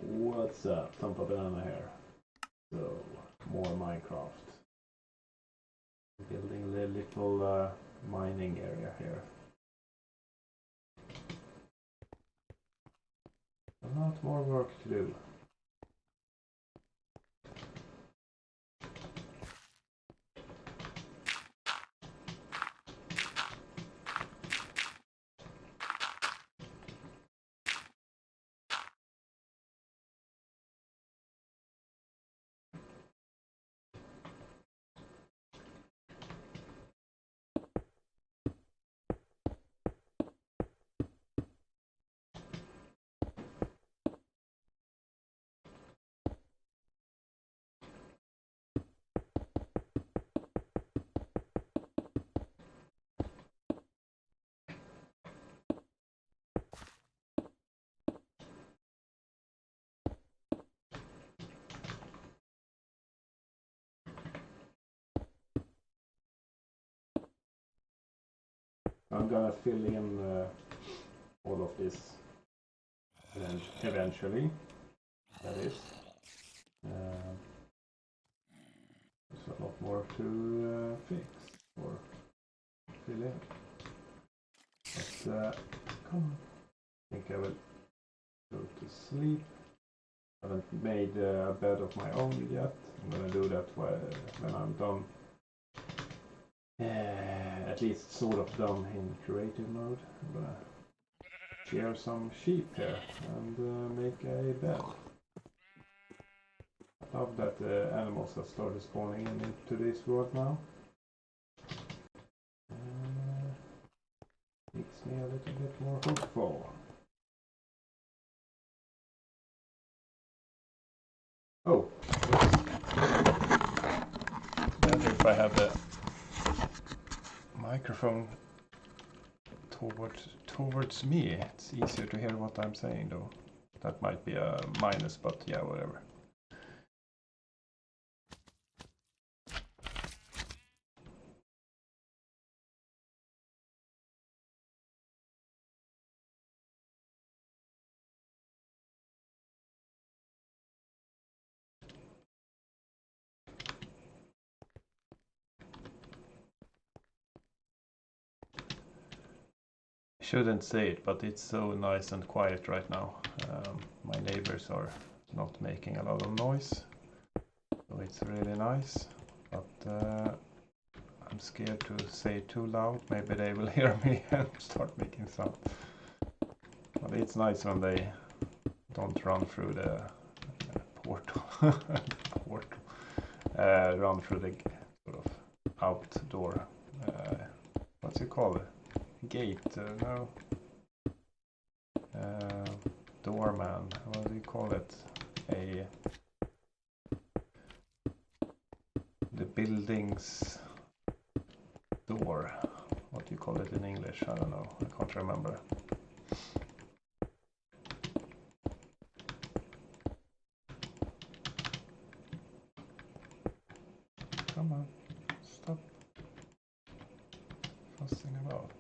What's up? TompaBanana here. So, more Minecraft. Building a little mining area here. A lot more work to do. I'm gonna fill in all of this eventually. That is. There's a lot more to fix or fill in. But come on. I think I will go to sleep. I haven't made a bed of my own yet. I'm gonna do that when I'm done. At least sort of done in creative mode. I'm gonna shear some sheep here and make a bed. I love that animals have started spawning into this world now. Makes me a little bit more hopeful. Oh, better if I have the microphone towards me. It's easier to hear what I'm saying though. That might be a minus, but yeah, whatever. Shouldn't say it, but it's so nice and quiet right now. My neighbors are not making a lot of noise, so it's really nice. But I'm scared to say it too loud. Maybe they will hear me and start making sound. But it's nice when they don't run through the portal. Run through the sort of outdoor. What's it called? Gate, no. Doorman, what do you call it? The building's door. What do you call it in English? I don't know. I can't remember. Come on, stop fussing about.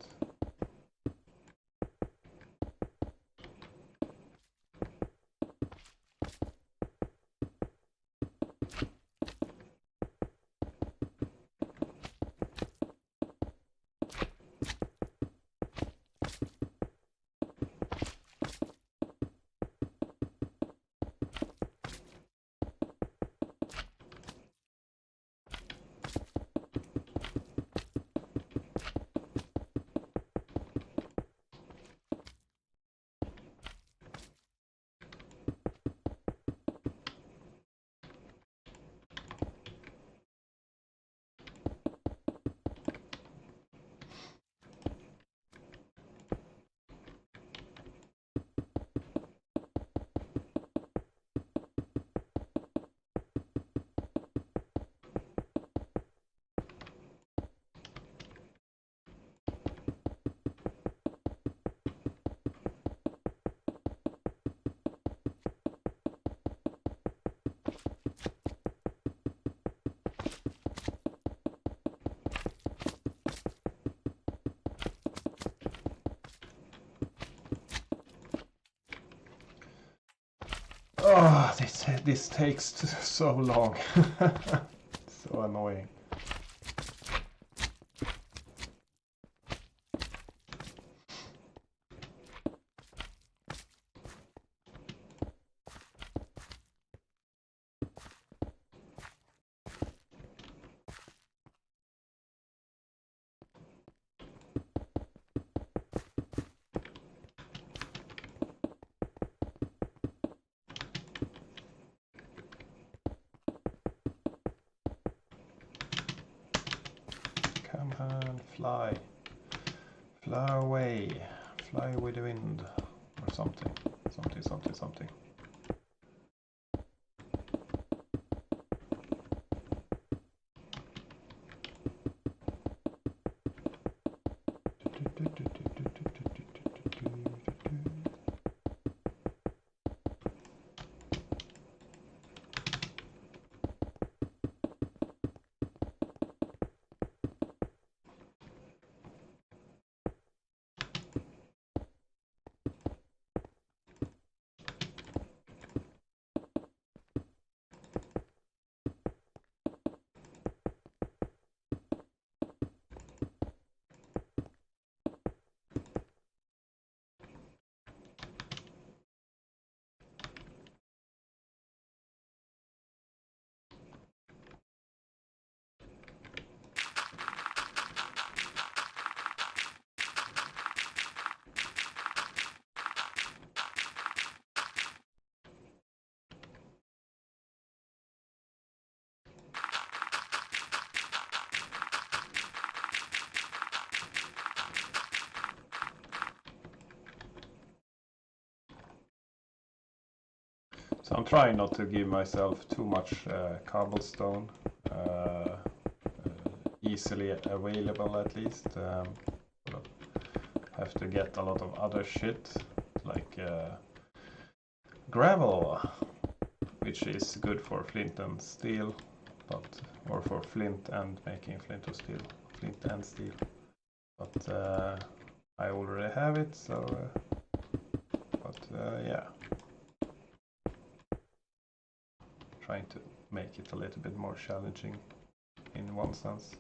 Oh, this takes so long. So annoying. Come on, fly. Fly away. Fly with the wind. Or something. Something. So I'm trying not to give myself too much cobblestone, easily available at least. Sort of have to get a lot of other shit like gravel, which is good for flint and steel, but or for flint and making flint or steel, flint and steel. But I already have it, so. Yeah. Trying to make it a little bit more challenging in one sense.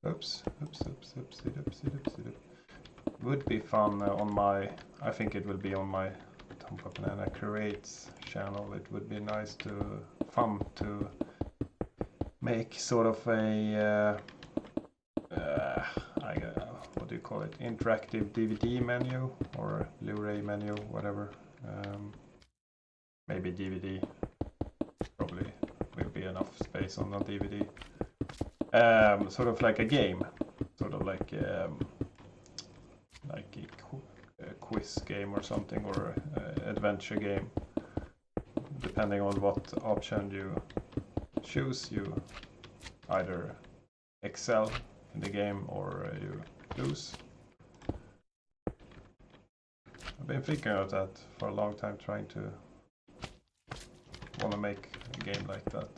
Oops. Would be fun on my, I think it will be on my TompaBanana Creates channel. It would be nice fun to make sort of a, what do you call it, interactive DVD menu or Blu-ray menu, whatever. Maybe DVD, probably will be enough space on the DVD. Sort of like a game, sort of like a quiz game or something, or adventure game. Depending on what option you choose, you either excel in the game or you lose. I've been thinking about that for a long time, trying to want to make a game like that.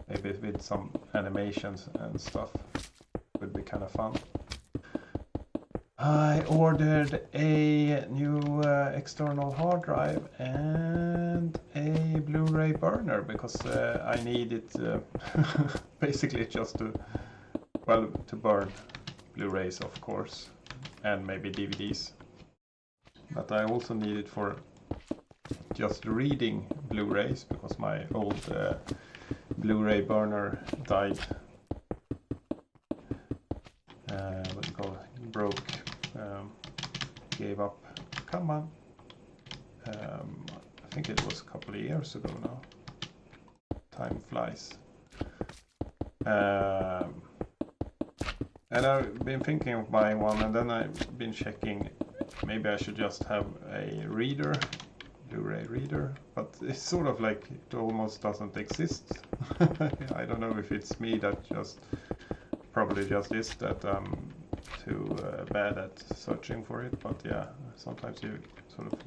Maybe with some animations and stuff would be kind of fun. I ordered a new external hard drive and a Blu-ray burner because I need it basically just to burn Blu-rays, of course, and maybe DVDs. But I also need it for just reading Blu-rays because my old Blu-ray burner died. What do you call it? Broke. Gave up. Come on. I think it was a couple of years ago now. Time flies. And I've been thinking of buying one, and then I've been checking. Maybe I should just have a reader, Blu-ray reader, but it's sort of like it almost doesn't exist. I don't know if it's me that probably just is that I'm too bad at searching for it, but yeah, sometimes you sort of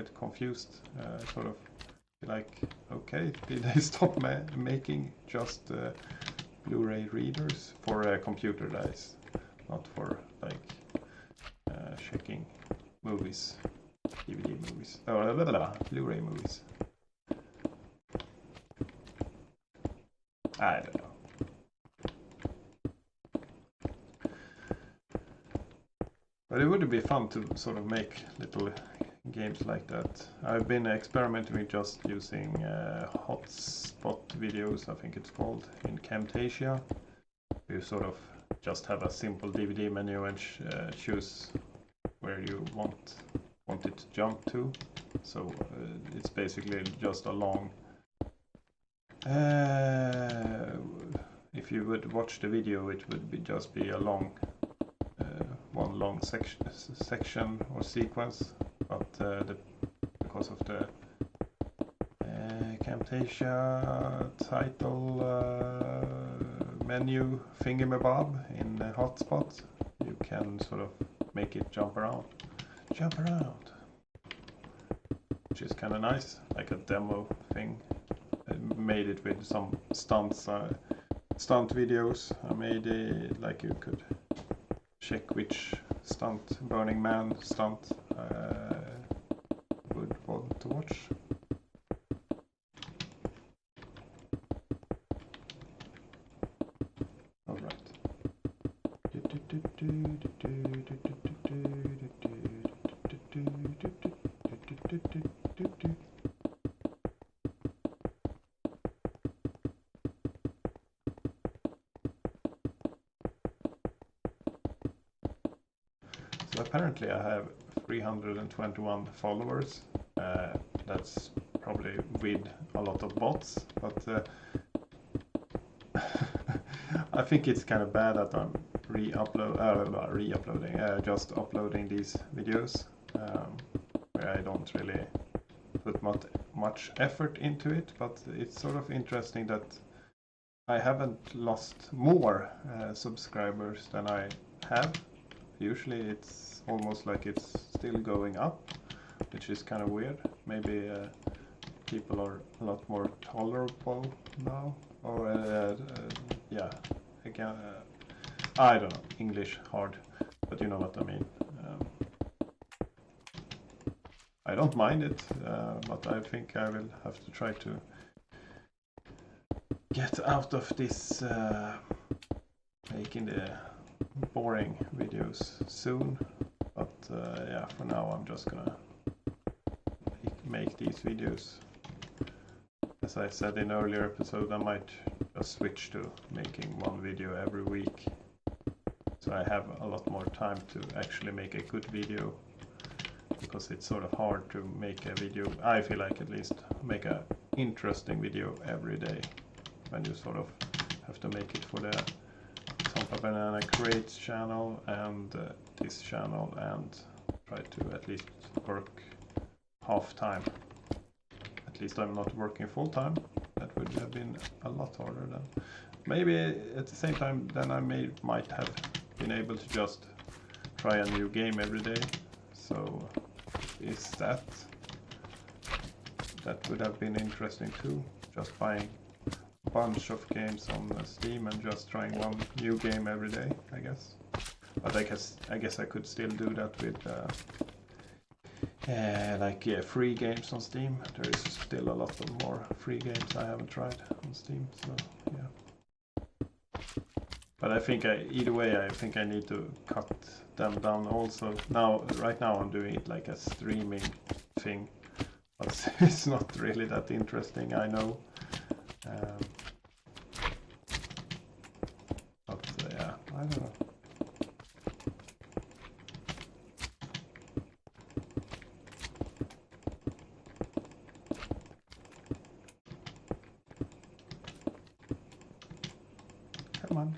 get confused, sort of like, okay, did they stop making just Blu-ray readers for computer dice, not for like checking movies, DVD movies, or Blu-ray movies. I don't know. But it would be fun to sort of make little games like that. I've been experimenting with just using hotspot videos, I think it's called, in Camtasia. You sort of just have a simple DVD menu and choose where you want it to jump to. So it's basically just a long... if you would watch the video, it would just be a long... one long section or sequence, but because of the Camtasia title menu thingamabob in the hotspot, you can sort of make it jump around, which is kind of nice, like a demo thing. I made it with some stunt videos. I made it like you could check which stunt, Burning Man stunt, would want to watch. All right. So apparently I have 321 followers. That's probably with a lot of bots, but I think it's kind of bad that I'm just uploading these videos, where I don't really put much effort into it, but it's sort of interesting that I haven't lost more subscribers than I have. Usually it's almost like it's still going up, which is kind of weird. Maybe people are a lot more tolerable now, or yeah, again, I don't know, English hard, but you know what I mean. I don't mind it, but I think I will have to try to get out of this making the boring videos soon, but yeah, for now I'm just gonna make these videos. As I said in earlier episode, I might just switch to making one video every week, so I have a lot more time to actually make a good video, because it's sort of hard to make a video, I feel like, at least make a interesting video every day when you sort of have to make it for the TompaBanana Creates channel and this channel, and try to at least work half time. At least I'm not working full time. That would have been a lot harder then. Maybe at the same time then I might have been able to just try a new game every day. So is that would have been interesting too. Just buying a bunch of games on Steam and just trying one new game every day, I guess. But I guess I could still do that with free games on Steam. There is still a lot of more free games I haven't tried on Steam, so yeah. But I think either way, I think I need to cut them down also. Right now I'm doing it like a streaming thing, but it's not really that interesting, I know. But yeah, I don't know. Come on.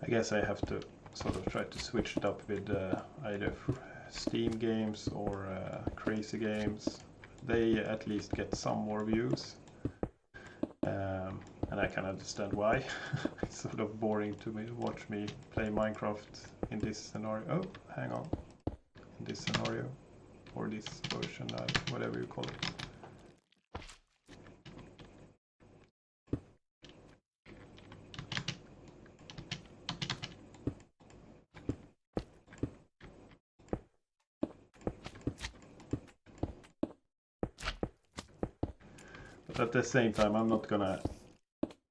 I guess I have to sort of try to switch it up with either Steam games or crazy games. They at least get some more views. And I can understand why. It's sort of boring to me to watch me play Minecraft in this scenario. Oh, hang on. In this scenario, or this version, whatever you call it. But at the same time, I'm not gonna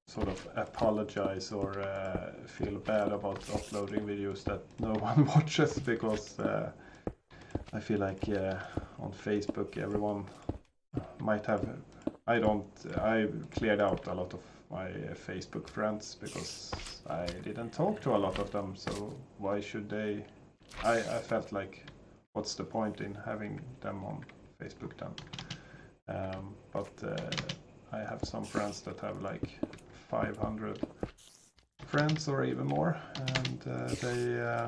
sort of apologize or feel bad about uploading videos that no one watches, because I feel like on Facebook everyone might have. I cleared out a lot of my Facebook friends because I didn't talk to a lot of them, so why should they? I felt like, what's the point in having them on Facebook then? But I have some friends that have like 500 friends or even more, and they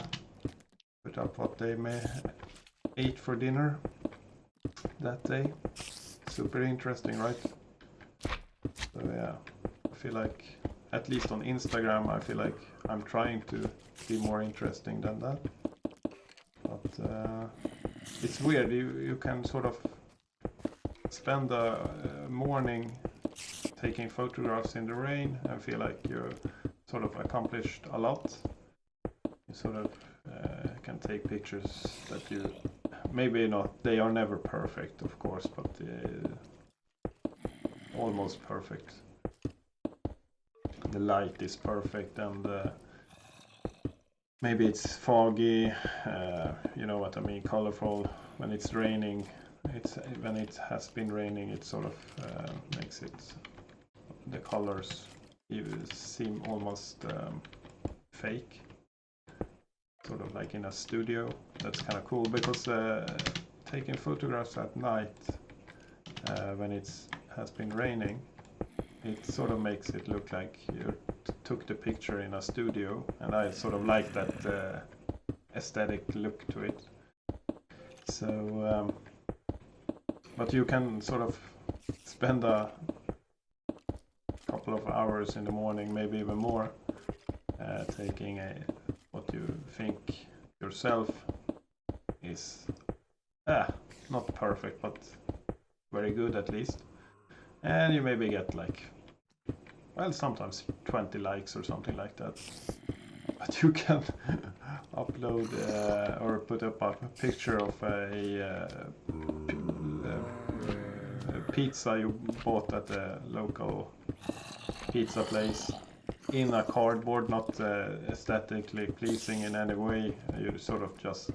put up what they ate for dinner that day. Super interesting, right? So yeah, I feel like, at least on Instagram, I feel like I'm trying to be more interesting than that. But it's weird, you can sort of spend a morning taking photographs in the rain and feel like you sort of accomplished a lot. You sort of can take pictures that you maybe not, they are never perfect, of course, but almost perfect. The light is perfect, and maybe it's foggy, you know what I mean, colorful. When it's raining, when it has been raining, it sort of makes it, the colors seem almost fake, sort of like in a studio. That's kind of cool, because taking photographs at night when it has been raining, it sort of makes it look like you took the picture in a studio, and I sort of like that aesthetic look to it. So but you can sort of spend a couple of hours in the morning, maybe even more, taking what you think yourself is not perfect, but very good at least. And you maybe get like, well, sometimes 20 likes or something like that. But you can upload or put up a picture of a pizza you bought at the local pizza place in a cardboard, not aesthetically pleasing in any way. You sort of just,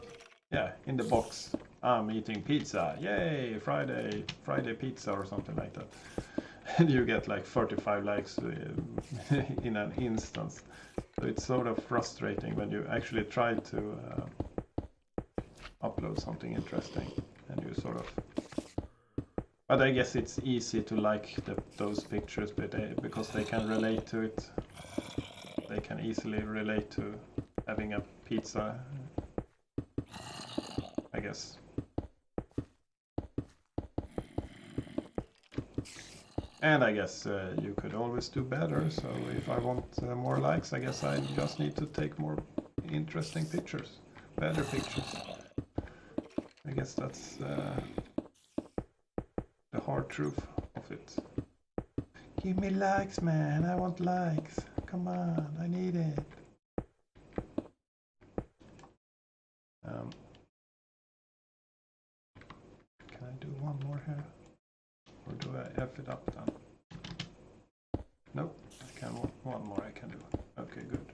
in the box, I'm eating pizza, yay, Friday pizza or something like that. And you get like 35 likes in an instance. So it's sort of frustrating when you actually try to upload something interesting, and you sort of, but I guess it's easy to like those pictures because they can relate to it. They can easily relate to having a pizza, I guess. And I guess you could always do better, so if I want more likes, I guess I just need to take more interesting pictures, better pictures. I guess that's the hard truth of it. Give me likes, man, I want likes. Come on, I need it. Can I do one more here? Or do I F it up then? Nope, I can one more I can do. Okay, good.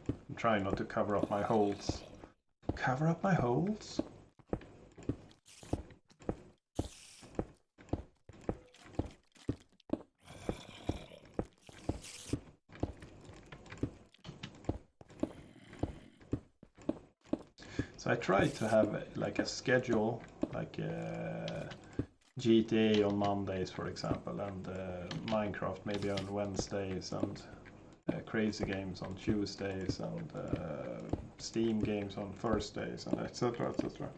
I'm trying not to cover up my holes. Cover up my holes? So I try to have like a schedule, like GTA on Mondays, for example, and Minecraft maybe on Wednesdays, and Crazy Games on Tuesdays, and Steam games on Thursdays, and etc. etc.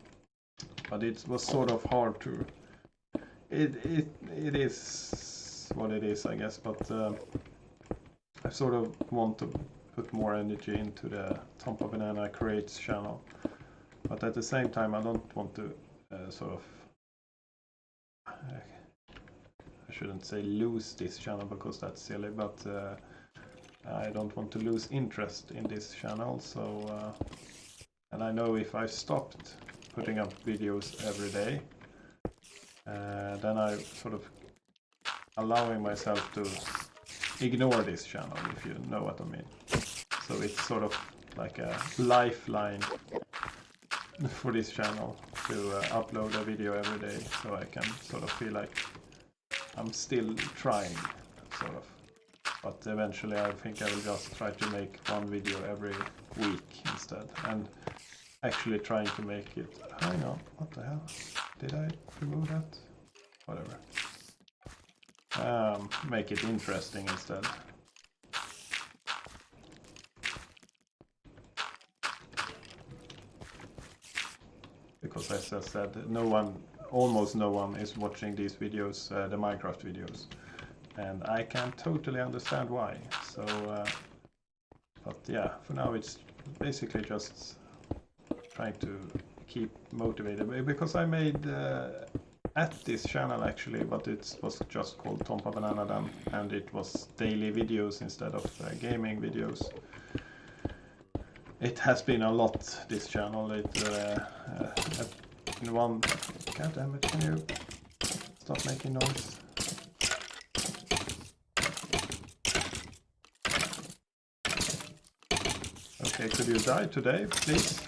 But it was sort of hard to it is what it is, I guess. But I sort of want to put more energy into the TompaBanana Creates channel, but at the same time I don't want to sort of I shouldn't say lose this channel because that's silly, but I don't want to lose interest in this channel. So and I know if I stopped putting up videos every day, then I sort of allowing myself to ignore this channel, if you know what I mean. So it's sort of like a lifeline for this channel to upload a video every day, so I can sort of feel like I'm still trying, sort of. But eventually I think I will just try to make one video every week instead, and actually trying to make it... Hang on, what the hell? Did I remove that? Whatever. Make it interesting instead. Because as I said, almost no one is watching these videos, the Minecraft videos. And I can totally understand why. So, but yeah, for now it's basically just trying to keep motivated. Because I made at this channel actually, but it was just called TompaBanana then, and it was daily videos instead of gaming videos. It has been a lot, this channel. In one... God damn it, can you stop making noise? Okay, could you die today, please?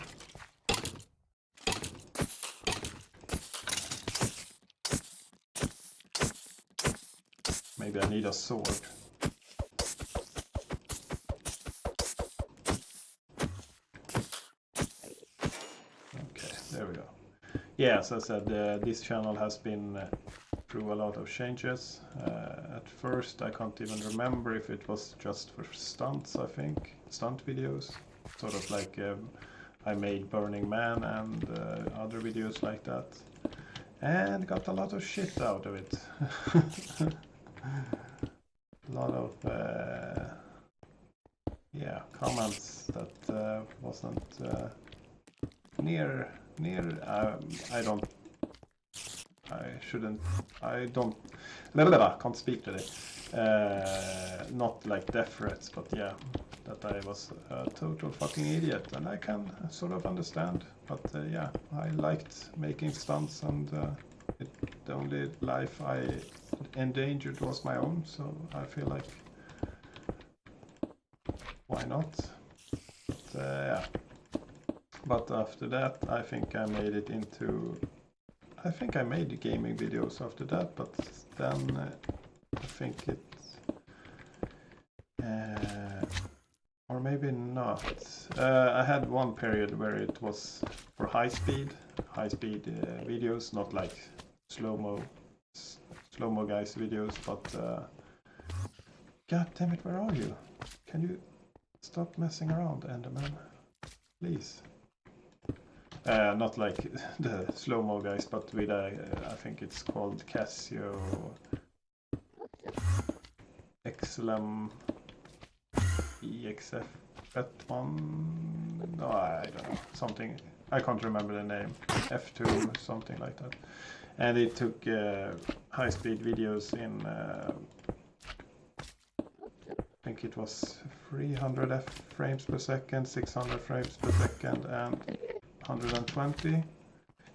Maybe I need a sword. Okay, there we go. Yeah, as I said, this channel has been through a lot of changes. At first I can't even remember if it was just for stunts, I think. Stunt videos. Sort of like I made Burning Man and other videos like that. And got a lot of shit out of it. A lot of yeah, comments that wasn't near can't speak today. Not like death threats, but yeah, that I was a total fucking idiot, and I can sort of understand. But yeah, I liked making stunts, and the only life I endangered was my own, so I feel like why not? But yeah. But after that, I think I made it into... I think I made the gaming videos after that, but then I think it... or maybe not. I had one period where it was for high-speed videos, not like slow-mo guys videos, but... God damn it, where are you? Can you stop messing around, Enderman? Please. Not like the slow-mo guys, but with a, I think it's called Casio XLM EXF one. No, I don't know, something, I can't remember the name, F2, something like that. And it took high-speed videos in, I think it was 300 frames per second, 600 frames per second, and 120.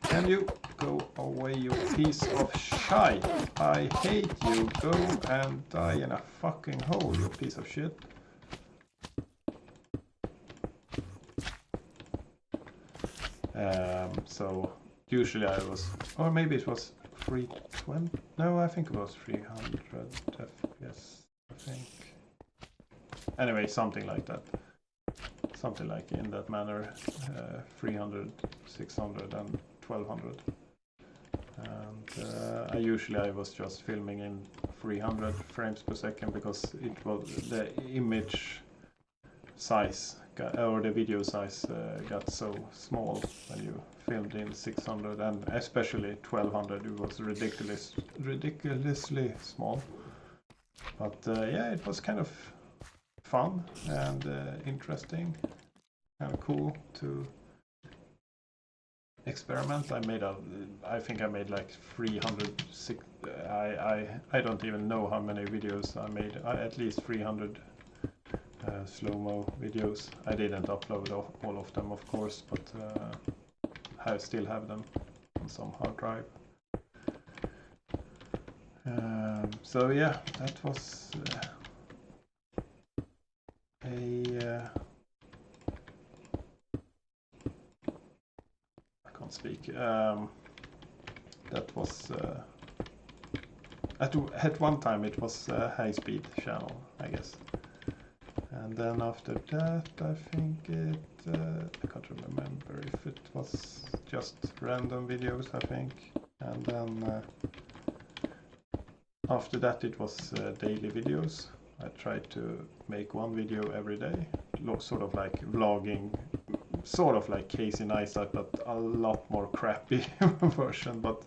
Can you go away, you piece of shite? I hate you. Go and die in a fucking hole, you piece of shit. So usually I was, or maybe it was 320. No, I think it was 300 FPS, I think. Anyway, something like that. Something like in that manner, 300, 600 and 1200. And I was just filming in 300 frames per second because it was the image size or the video size got so small when you filmed in 600 and especially 1200. It was ridiculously small. But yeah, it was kind of fun and interesting, kind of cool to experiment. I think I made like 300. I don't even know how many videos I made. At least 300 slow-mo videos. I didn't upload all of them, of course, but I still have them on some hard drive. So yeah, that was I can't speak. That was at one time it was a high-speed channel, I guess. And then after that, I think I can't remember if it was just random videos, I think. And then after that it was daily videos. I tried to make one video every day, sort of like vlogging, sort of like Casey Neistat, but a lot more crappy version, but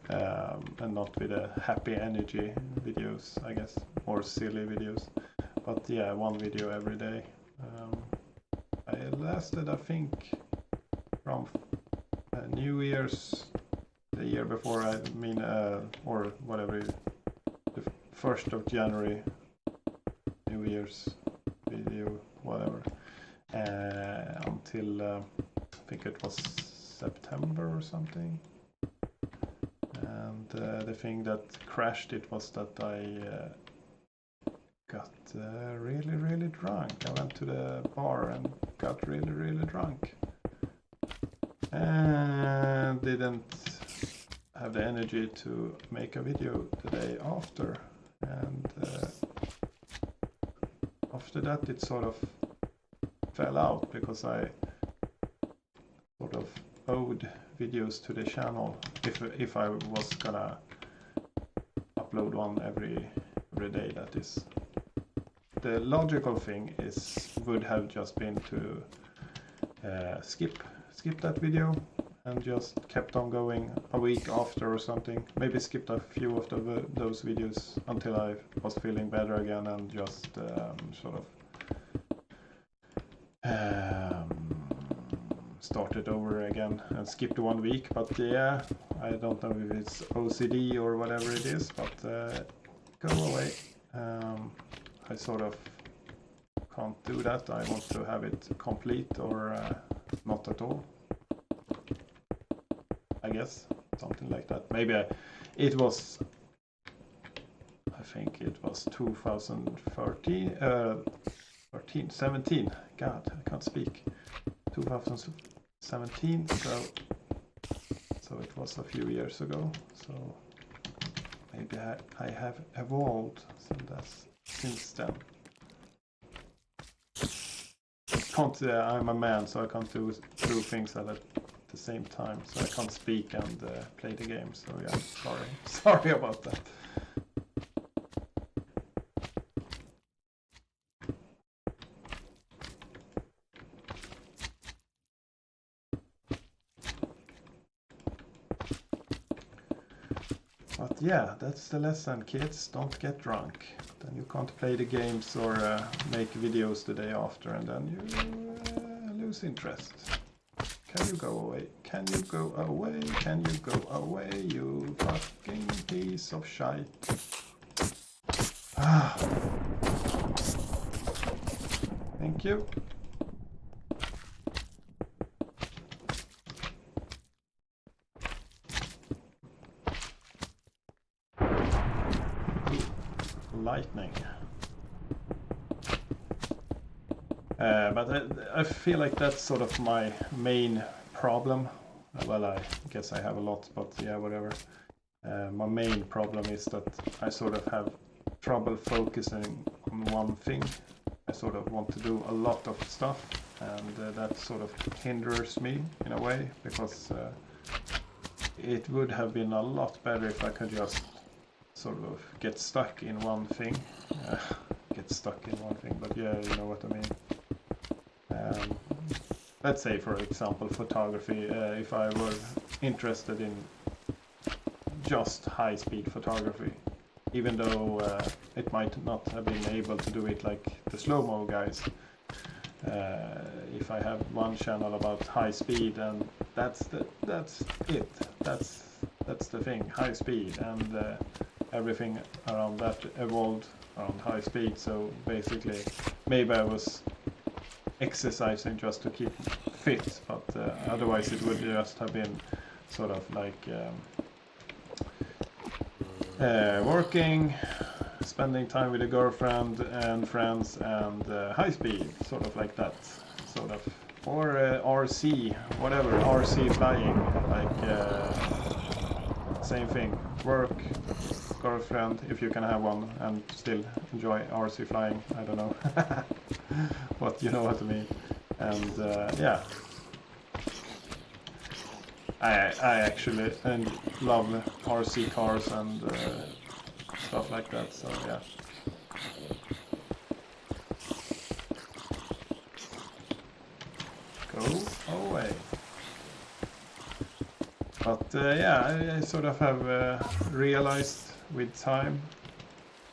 and not with a happy energy videos, I guess, or silly videos. But yeah, one video every day. I lasted, I think, from New Year's, the year before, I mean, or whatever, the 1st of January, New Year's video, whatever, until I think it was September or something. And the thing that crashed it was that I got really drunk. I went to the bar and got really drunk and didn't have the energy to make a video the day after. And after that it sort of fell out because I sort of owed videos to the channel if I was gonna upload one every day. That is, the logical thing would have just been to skip that video and just kept on going a week after or something. Maybe skipped a few of those videos until I was feeling better again and just sort of started over again and skipped 1 week. But yeah, I don't know if it's OCD or whatever it is, but go away. I sort of can't do that. I want to have it complete or not at all, I guess, something like that. Maybe I think it was 2013, 17, God, I can't speak, 2017, so it was a few years ago, so maybe I have evolved since then. I'm a man, so I can't do things at the same time, so I can't speak and play the game, so yeah, sorry about that. But yeah, that's the lesson, kids. Don't get drunk. Then you can't play the games or make videos the day after, and then you lose interest. Can you go away? Can you go away? Can you go away, you fucking piece of shite? Thank you. Lightning. But I feel like that's sort of my main problem. Well, I guess I have a lot, but yeah, whatever. My main problem is that I sort of have trouble focusing on one thing. I sort of want to do a lot of stuff, and that sort of hinders me in a way, because it would have been a lot better if I could just sort of get stuck in one thing. But yeah, you know what I mean. Let's say, for example, photography. If I were interested in just high-speed photography, even though it might not have been able to do it like the slow-mo guys. If I have one channel about high speed, and that's it. That's the thing, high speed, and everything around that evolved around high speed. So basically, maybe I was exercising just to keep fit, but otherwise it would just have been sort of like working, spending time with a girlfriend and friends, and high speed, sort of like that, sort of, or RC, whatever, RC flying, like same thing, work, girlfriend, if you can have one, and still enjoy RC flying, I don't know, but you know what I mean, and yeah. I actually love RC cars and stuff like that, so yeah. Go away. But yeah, I sort of have realized with time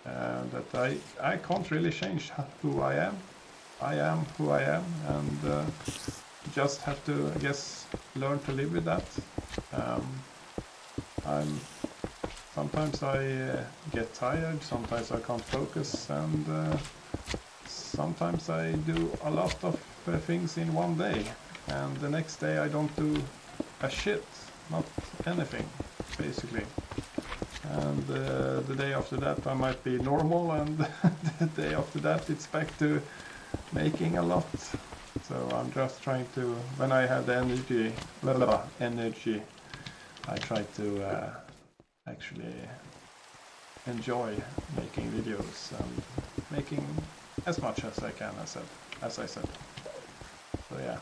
that I can't really change who I am. I am who I am, and just have to, I guess, learn to live with that. Sometimes I get tired, sometimes I can't focus, and sometimes I do a lot of things in one day, and the next day I don't do a shit, not anything, basically. And the day after that I might be normal, and the day after that it's back to making a lot. So I'm just trying to, when I have the energy, I try to actually enjoy making videos and making as much as I can, as I said. So yeah.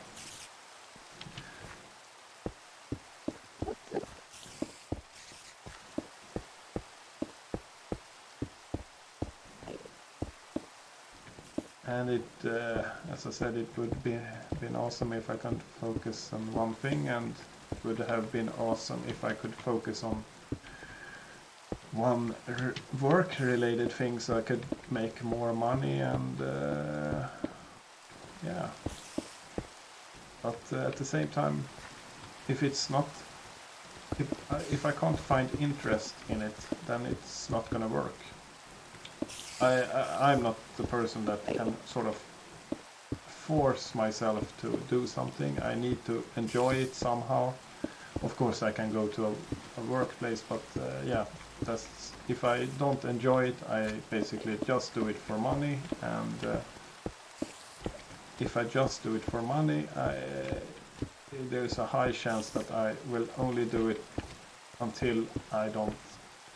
And it, as I said, it would been awesome if I could focus on one thing, and it would have been awesome if I could focus on one work-related thing, so I could make more money, and yeah. But at the same time, if it's not, if I can't find interest in it, then it's not gonna work. I'm not the person that can sort of force myself to do something. I need to enjoy it somehow. Of course I can go to a workplace, but yeah, that's, if I don't enjoy it, I basically just do it for money, and if I just do it for money, there's a high chance that I will only do it until I don't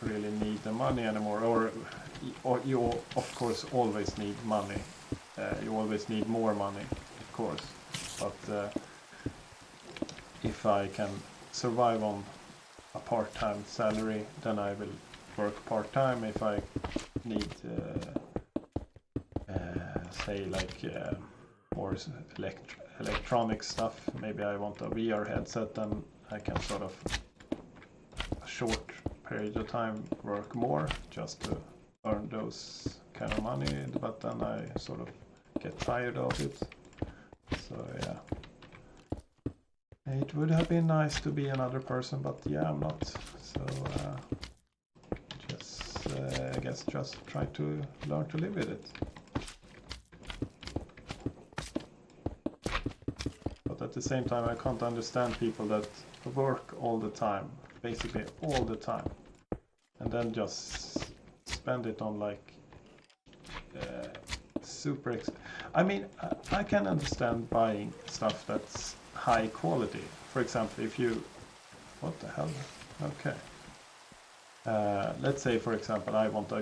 really need the money anymore, or you of course always need money, you always need more money, of course, but if I can survive on a part-time salary, then I will work part-time. If I need say like more electronic stuff, maybe I want a VR headset, then I can sort of a short period of time work more just to earn those kind of money, but then I sort of get tired of it. So yeah, it would have been nice to be another person, but yeah, I'm not. So I guess just try to learn to live with it. But at the same time, I can't understand people that work all the time, basically all the time, and then just spend it on like super I mean, I can understand buying stuff that's high quality. For example, if you, what the hell, okay, let's say for example I want a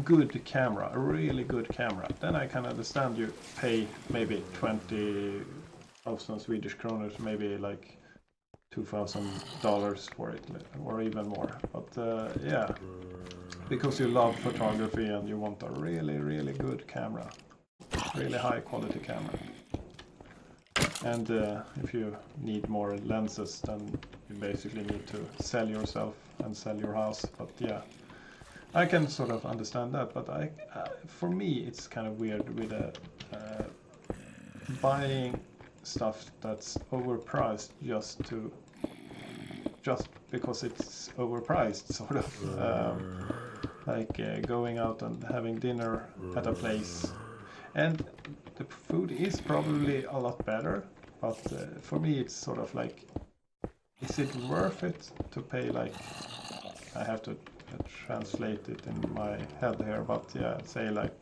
good camera, a really good camera, then I can understand you pay maybe 20,000 Swedish kronor, maybe like $2,000 for it, or even more. But yeah, because you love photography and you want a really good camera, really high quality camera. And if you need more lenses, then you basically need to sell yourself and sell your house. But yeah, I can sort of understand that. But for me, it's kind of weird with buying stuff that's overpriced just because it's overpriced, sort of. Like going out and having dinner at a place, and the food is probably a lot better, but for me it's sort of like, is it worth it to pay, like, I have to translate it in my head here, but yeah, say like,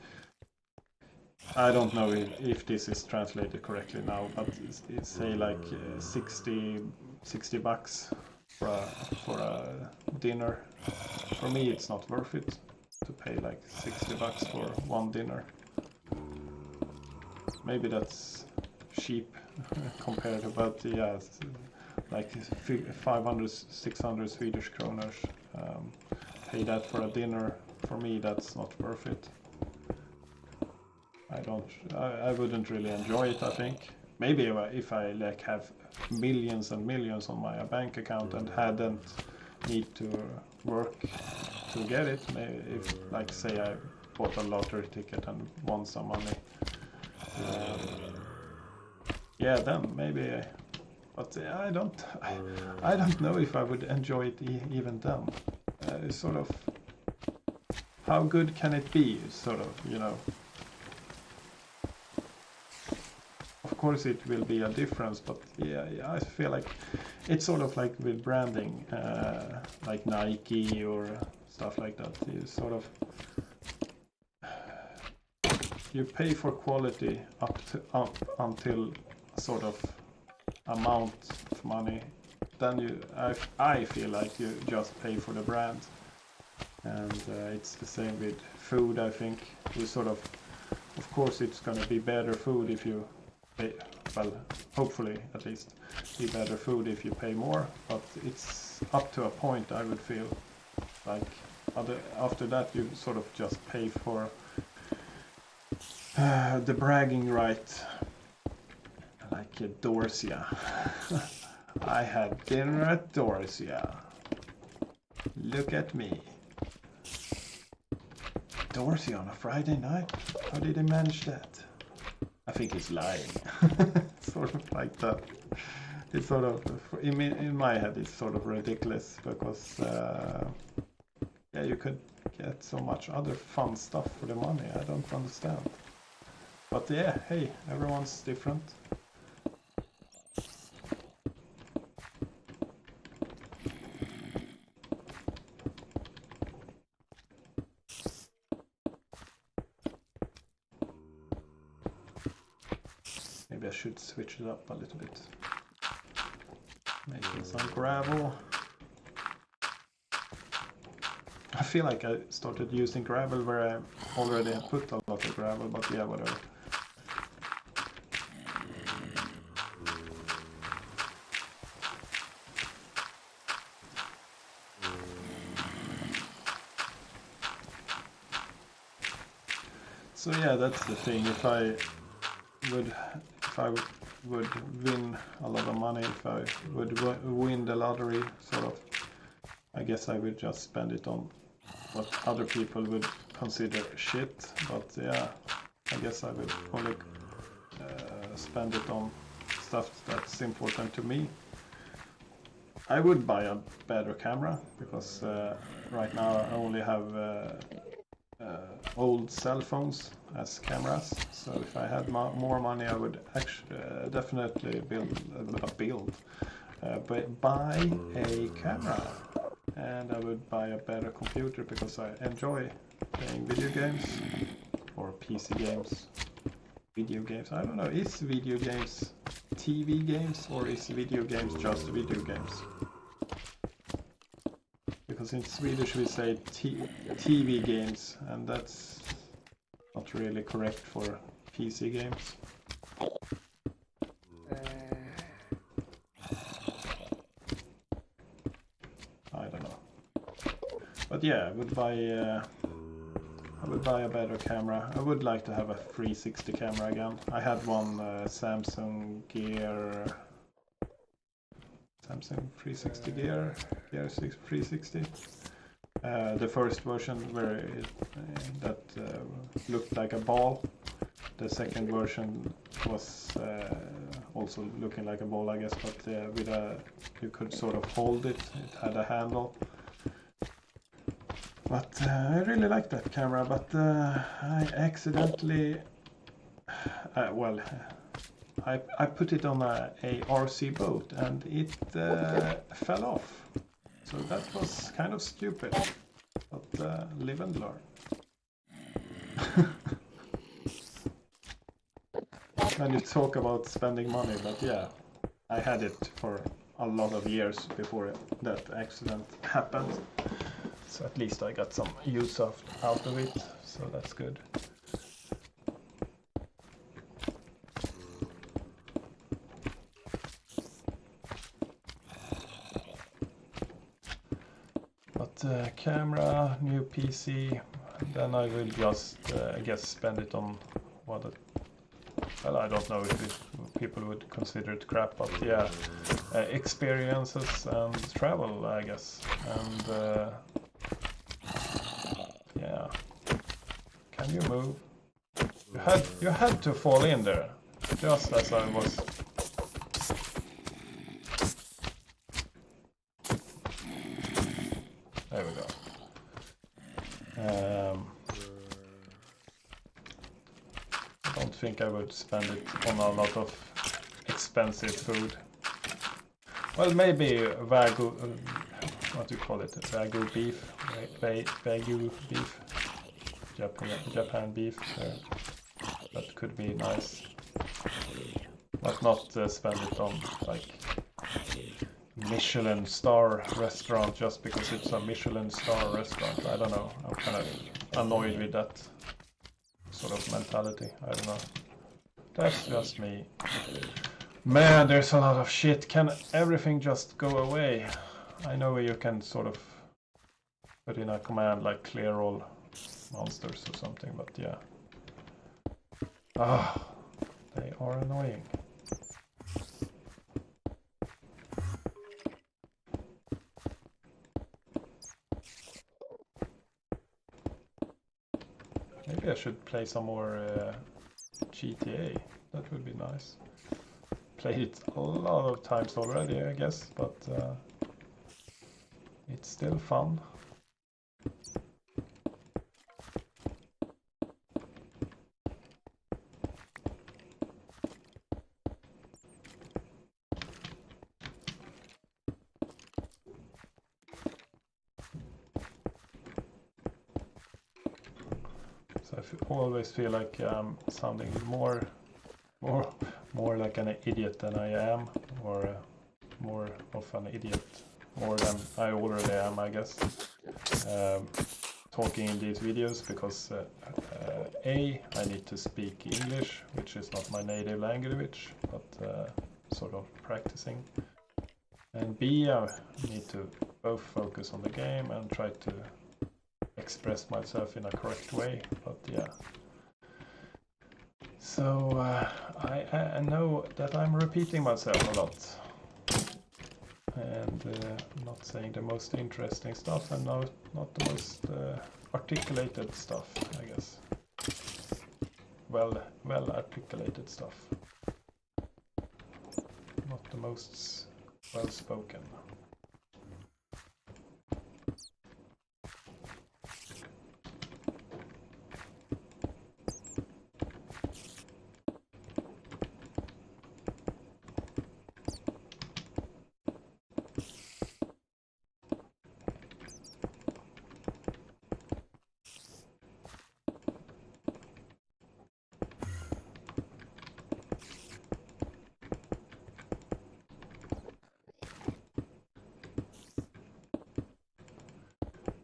I don't know if this is translated correctly now, but it's say like 60 bucks for a dinner. For me, it's not worth it to pay like 60 bucks for one dinner. Maybe that's cheap compared to, but yeah, like 500, 600 Swedish kronor. Pay that for a dinner. For me, that's not worth it. I wouldn't really enjoy it, I think. Maybe if I like have millions and millions on my bank account and hadn't need to work to get it, maybe if, like, say I bought a lottery ticket and won some money, yeah, then maybe. But I don't know if I would enjoy it even then. Sort of, how good can it be? Sort of, you know. Of course, it will be a difference, but yeah, I feel like it's sort of like with branding, like Nike or stuff like that. You sort of, you pay for quality up until a sort of amount of money. Then I feel like you just pay for the brand, and it's the same with food. I think you sort of course, it's gonna be better food if you pay. Well, hopefully at least be better food if you pay more. But it's up to a point. I would feel like after that you sort of just pay for the bragging right, like Dorsia. I had dinner at Dorsia. Look at me. Dorsia on a Friday night? How did he manage that? I think he's lying. Sort of like that. It's sort of, in my head, it's sort of ridiculous because, yeah, you could get so much other fun stuff for the money. I don't understand. But yeah, hey, everyone's different. Maybe I should switch it up a little bit. Making some gravel. I feel like I started using gravel where I already had put a lot of gravel, but yeah, whatever. So yeah, that's the thing. If I would win a lot of money, if I would win the lottery, sort of, I guess I would just spend it on what other people would consider shit. But yeah, I guess I would only spend it on stuff that's important to me. I would buy a better camera because right now I only have old cell phones as cameras. So if I had more money, I would actually definitely buy a camera, and I would buy a better computer because I enjoy playing video games or PC games. Video games, I don't know, is video games TV games or is video games just video games? Because in Swedish we say TV games, and that's not really correct for PC games. I don't know. But yeah, I would buy a I would buy a better camera. I would like to have a 360 camera again. I had one Samsung 360 Gear 360. The first version where that looked like a ball. The second version was also looking like a ball, I guess, but with you could sort of hold it. It had a handle. But I really like that camera, but I accidentally, I put it on a RC boat and it fell off. So that was kind of stupid, but live and learn. When you talk about spending money, but yeah, I had it for a lot of years before that accident happened. So at least I got some use out of it, so that's good. But camera, new PC, then I will just, I guess, spend it on what it, well, I don't know if people would consider it crap, but yeah, experiences and travel, I guess, and yeah. Can you move? You had to fall in there, just as I was. There we go. I don't think I would spend it on a lot of expensive food. Well, maybe Wagyu, what do you call it? Wagyu beef? Wagyu beef? Japan beef. That could be nice. But not spend it on, like, Michelin star restaurant just because it's a Michelin star restaurant. I don't know. I'm kind of annoyed with that sort of mentality. I don't know. That's just me. Man, there's a lot of shit. Can everything just go away? I know you can sort of put in a command like clear all monsters or something, but yeah. Ah, they are annoying. Maybe I should play some more GTA. That would be nice. Played it a lot of times already, I guess, but it's still fun. So I always feel like I'm sounding more like an idiot than I am, or more of an idiot more than I already am, I guess. Talking in these videos because A, I need to speak English, which is not my native language, but sort of practicing. And B, I need to both focus on the game and try to express myself in a correct way, but yeah. So I know that I'm repeating myself a lot and not saying the most interesting stuff and not the most articulated stuff, I guess. Well articulated stuff. Not the most well spoken.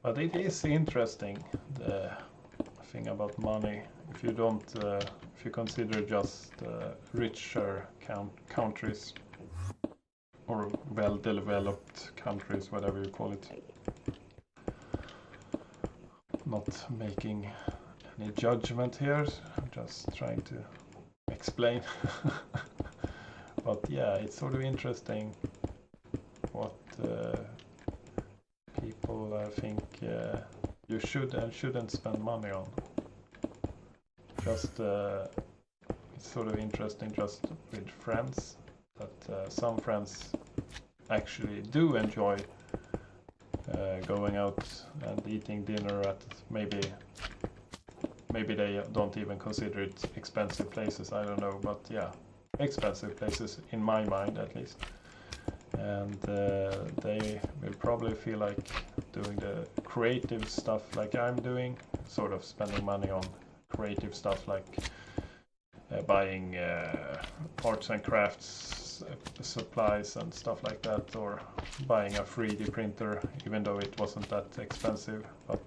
But it is interesting, the thing about money. If you don't, if you consider just richer countries or well-developed countries, whatever you call it, not making any judgment here. I'm just trying to explain. But yeah, it's sort of interesting what people think you should and shouldn't spend money on. Just it's sort of interesting just with friends that some friends actually do enjoy going out and eating dinner at maybe they don't even consider it expensive places, I don't know, but yeah, expensive places in my mind at least. And they will probably feel like doing the creative stuff like I'm doing, sort of spending money on creative stuff like buying arts and crafts supplies and stuff like that, or buying a 3D printer, even though it wasn't that expensive, but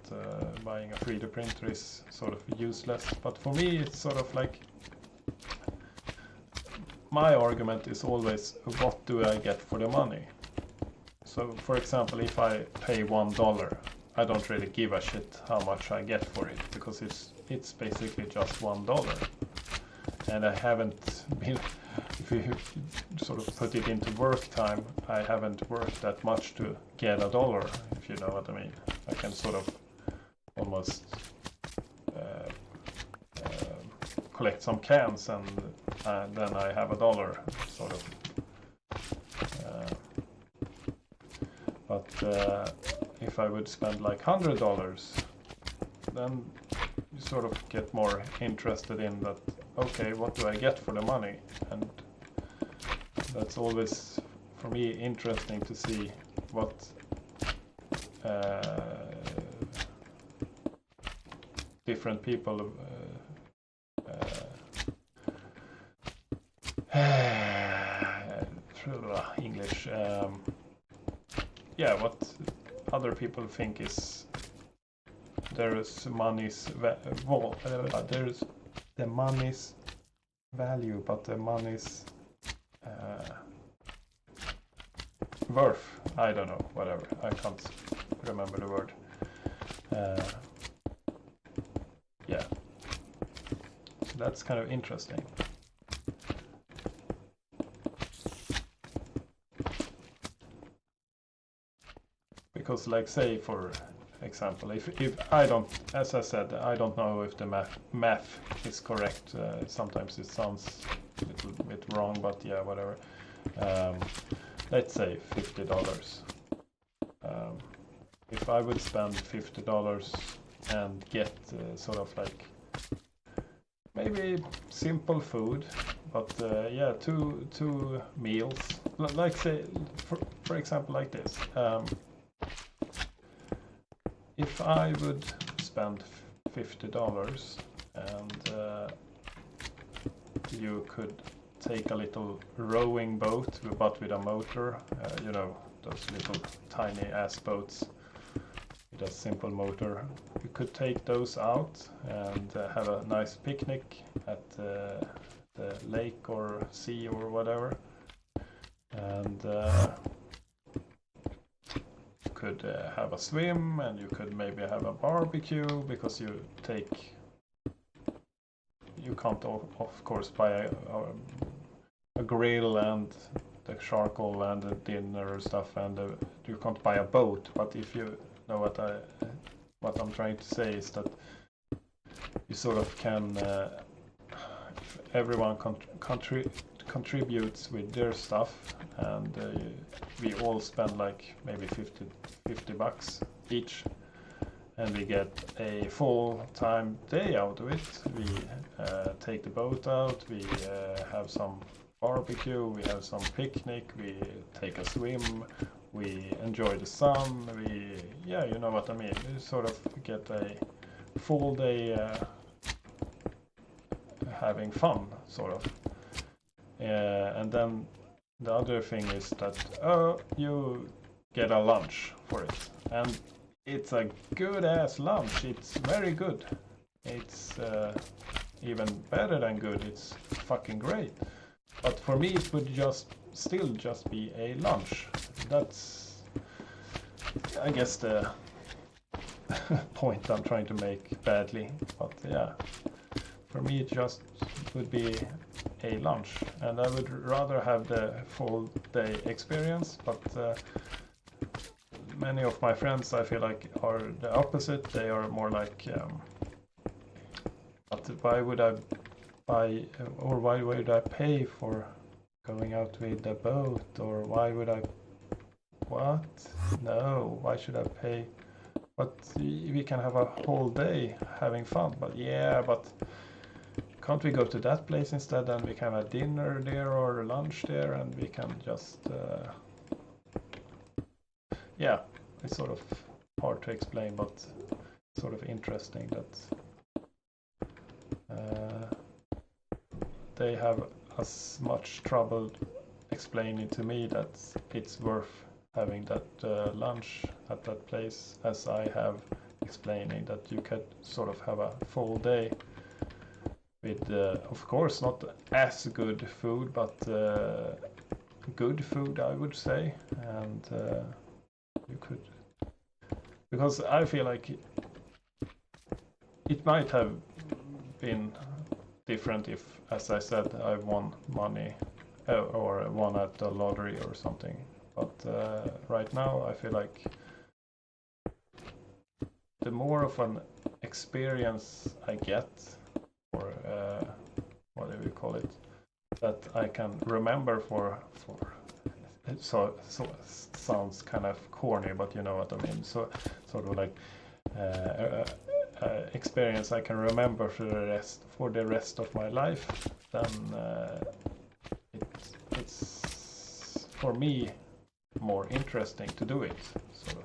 buying a 3D printer is sort of useless. But for me it's sort of like, my argument is always, what do I get for the money? So for example, if I pay $1, I don't really give a shit how much I get for it, because it's basically just $1. And I haven't been, if you sort of put it into work time, I haven't worked that much to get $1, if you know what I mean. I can sort of almost collect some cans and then I have $1, sort of. But if I would spend like $100, then you sort of get more interested in that, okay, what do I get for the money? And that's always, for me, interesting to see what different people English, yeah, what other people think is there's money's there's the money's value, but the money's worth, I don't know, whatever, I can't remember the word. Yeah, so that's kind of interesting. Because, like, say for example, if I don't, as I said, I don't know if the math is correct. Sometimes it sounds a little bit wrong, but yeah, whatever. Let's say $50. If I would spend $50 and get sort of like maybe simple food, but yeah, two meals. Like say, for example, like this. If I would spend $50 and you could take a little rowing boat, but with a motor, you know, those little tiny ass boats with a simple motor, you could take those out and have a nice picnic at the lake or sea or whatever, and could have a swim, and you could maybe have a barbecue, because you can't of course buy a grill and the charcoal and the dinner stuff, and you can't buy a boat. But if you know what I'm trying to say is that you sort of can, if everyone contributes with their stuff, and we all spend like maybe $50 each, and we get a full-time day out of it. We take the boat out, we have some barbecue, we have some picnic, we take a swim, we enjoy the sun, yeah, you know what I mean. We sort of get a full day having fun, sort of. And then the other thing is that you get a lunch for it, and it's a good ass lunch. It's very good. It's even better than good. It's fucking great. But for me, it would still just be a lunch. That's, I guess, the point I'm trying to make badly, but yeah, for me it just would be a lunch, and I would rather have the full day experience, but many of my friends I feel like are the opposite. They are more like but why would I buy, or why would I pay for going out with a boat, or why would I, what? No, why should I pay? But we can have a whole day having fun. But yeah, but can't we go to that place instead, and we can have dinner there or lunch there, and we can just yeah, it's sort of hard to explain, but sort of interesting that they have as much trouble explaining to me that it's worth having that lunch at that place as I have explaining that you could sort of have a full day with, of course, not as good food, but good food, I would say, and you could, because I feel like it might have been different if, as I said, I won money or won at the lottery or something. But right now I feel like the more of an experience I get, or what do we call it, that I can remember for so sounds kind of corny, but you know what I mean. So sort of like experience I can remember for the rest of my life, then it's for me more interesting to do it, sort of.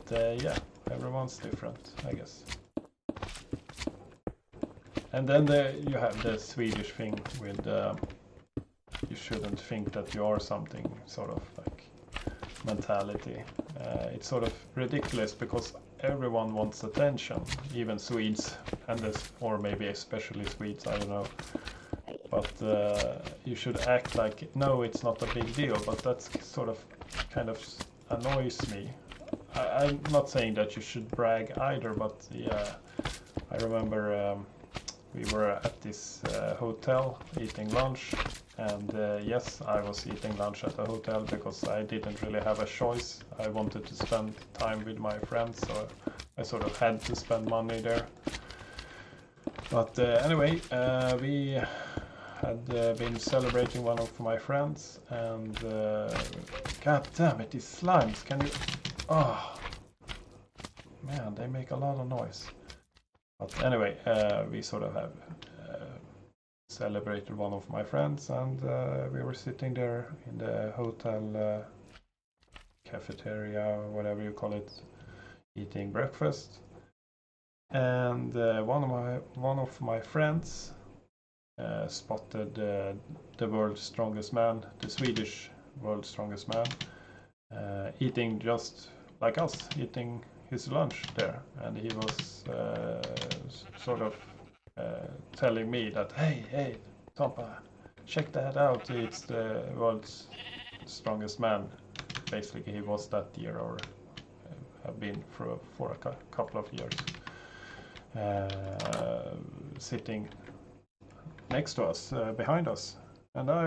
But yeah, everyone's different, I guess. And then you have the Swedish thing with you shouldn't think that you are something, sort of like mentality. It's sort of ridiculous because everyone wants attention, even Swedes, and this, or maybe especially Swedes, I don't know. But you should act like, no, it's not a big deal, but that's sort of kind of annoys me. I'm not saying that you should brag either, but yeah, I remember we were at this hotel eating lunch, and yes, I was eating lunch at the hotel because I didn't really have a choice. I wanted to spend time with my friends, so I sort of had to spend money there. But anyway, we had been celebrating one of my friends, and god damn it, these slimes, can you... Oh, man, they make a lot of noise. But anyway, we sort of have celebrated one of my friends, and we were sitting there in the hotel cafeteria, whatever you call it, eating breakfast. And one of my friends spotted the world's strongest man, the Swedish world's strongest man, eating just like us, eating his lunch there, and he was sort of telling me that, hey, Tompa, check that out, it's the world's strongest man. Basically, he was that year, or have been for a couple of years, sitting next to us, behind us, and I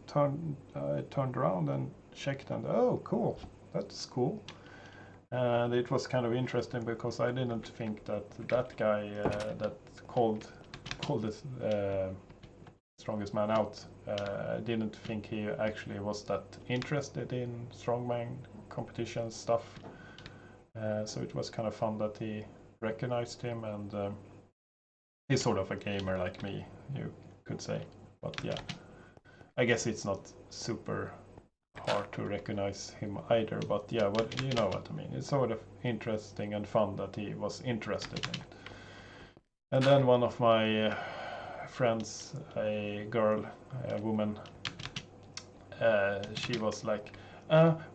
turned around and checked, and oh, cool, that's cool. And it was kind of interesting because I didn't think that guy that called the strongest man out, I didn't think he actually was that interested in strongman competition stuff. So it was kind of fun that he recognized him, and he's sort of a gamer like me, you could say. But yeah, I guess it's not super hard to recognize him either, but yeah, you know what I mean. It's sort of interesting and fun that he was interested in it. And then one of my friends, a girl, a woman, she was like,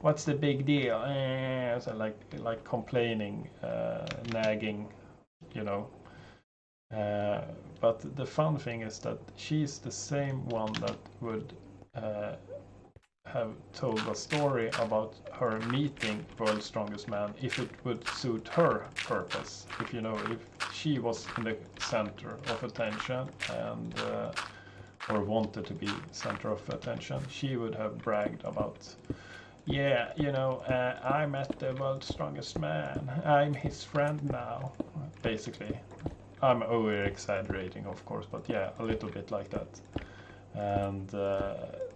what's the big deal? So like complaining, nagging, you know. But the fun thing is that she's the same one that would have told a story about her meeting World's Strongest Man if it would suit her purpose. If you know, if she was in the center of attention and or wanted to be center of attention, she would have bragged about, yeah, you know, I met the World's Strongest Man. I'm his friend now. Basically, I'm over exaggerating, of course, but yeah, a little bit like that. And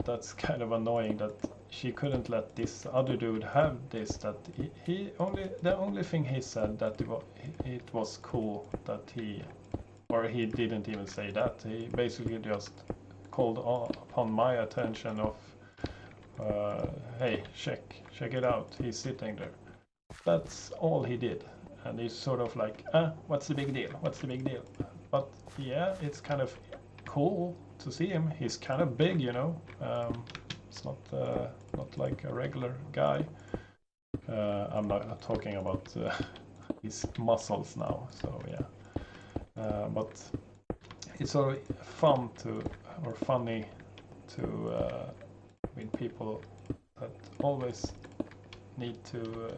that's kind of annoying that she couldn't let this other dude have this. That he only, the only thing he said that it was cool that he, or he didn't even say that. He basically just called upon my attention of, hey, check it out. He's sitting there. That's all he did. And he's sort of like, what's the big deal? What's the big deal? But yeah, it's kind of cool to see him. He's kind of big, you know. It's not like a regular guy. I'm not talking about his muscles now. So yeah, but it's sort of fun to, or funny to meet people that always need to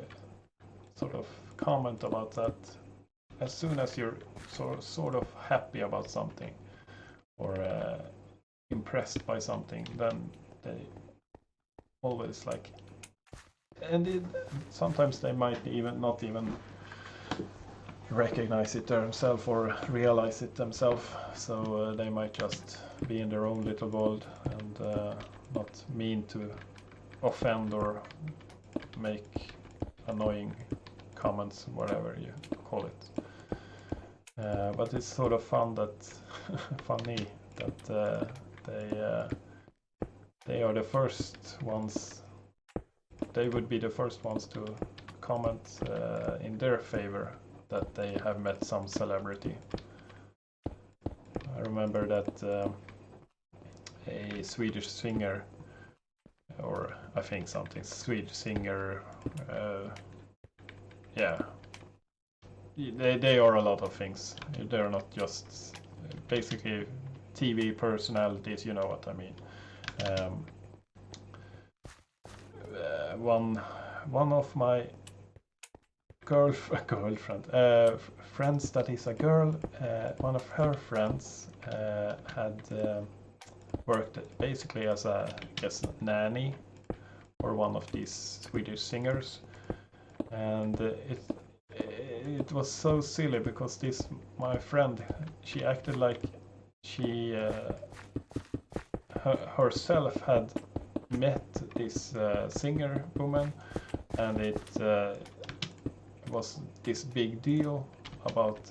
sort of comment about that as soon as you're sort of happy about something or impressed by something, then they always like, and sometimes they might even not even recognize it themselves or realize it themselves, so they might just be in their own little world and not mean to offend or make annoying comments, whatever you call it. But it's sort of fun that funny that they are the first ones. They would be the first ones to comment in their favor that they have met some celebrity. I remember that a Swedish singer, or I think something Swedish singer, yeah, they are a lot of things. They're not just basically TV personalities, you know what I mean. One of my girlfriend friends that is a girl, one of her friends had worked basically as a, I guess, nanny or one of these Swedish singers, and it was so silly because this my friend, she acted like she herself had met this singer woman, and it was this big deal about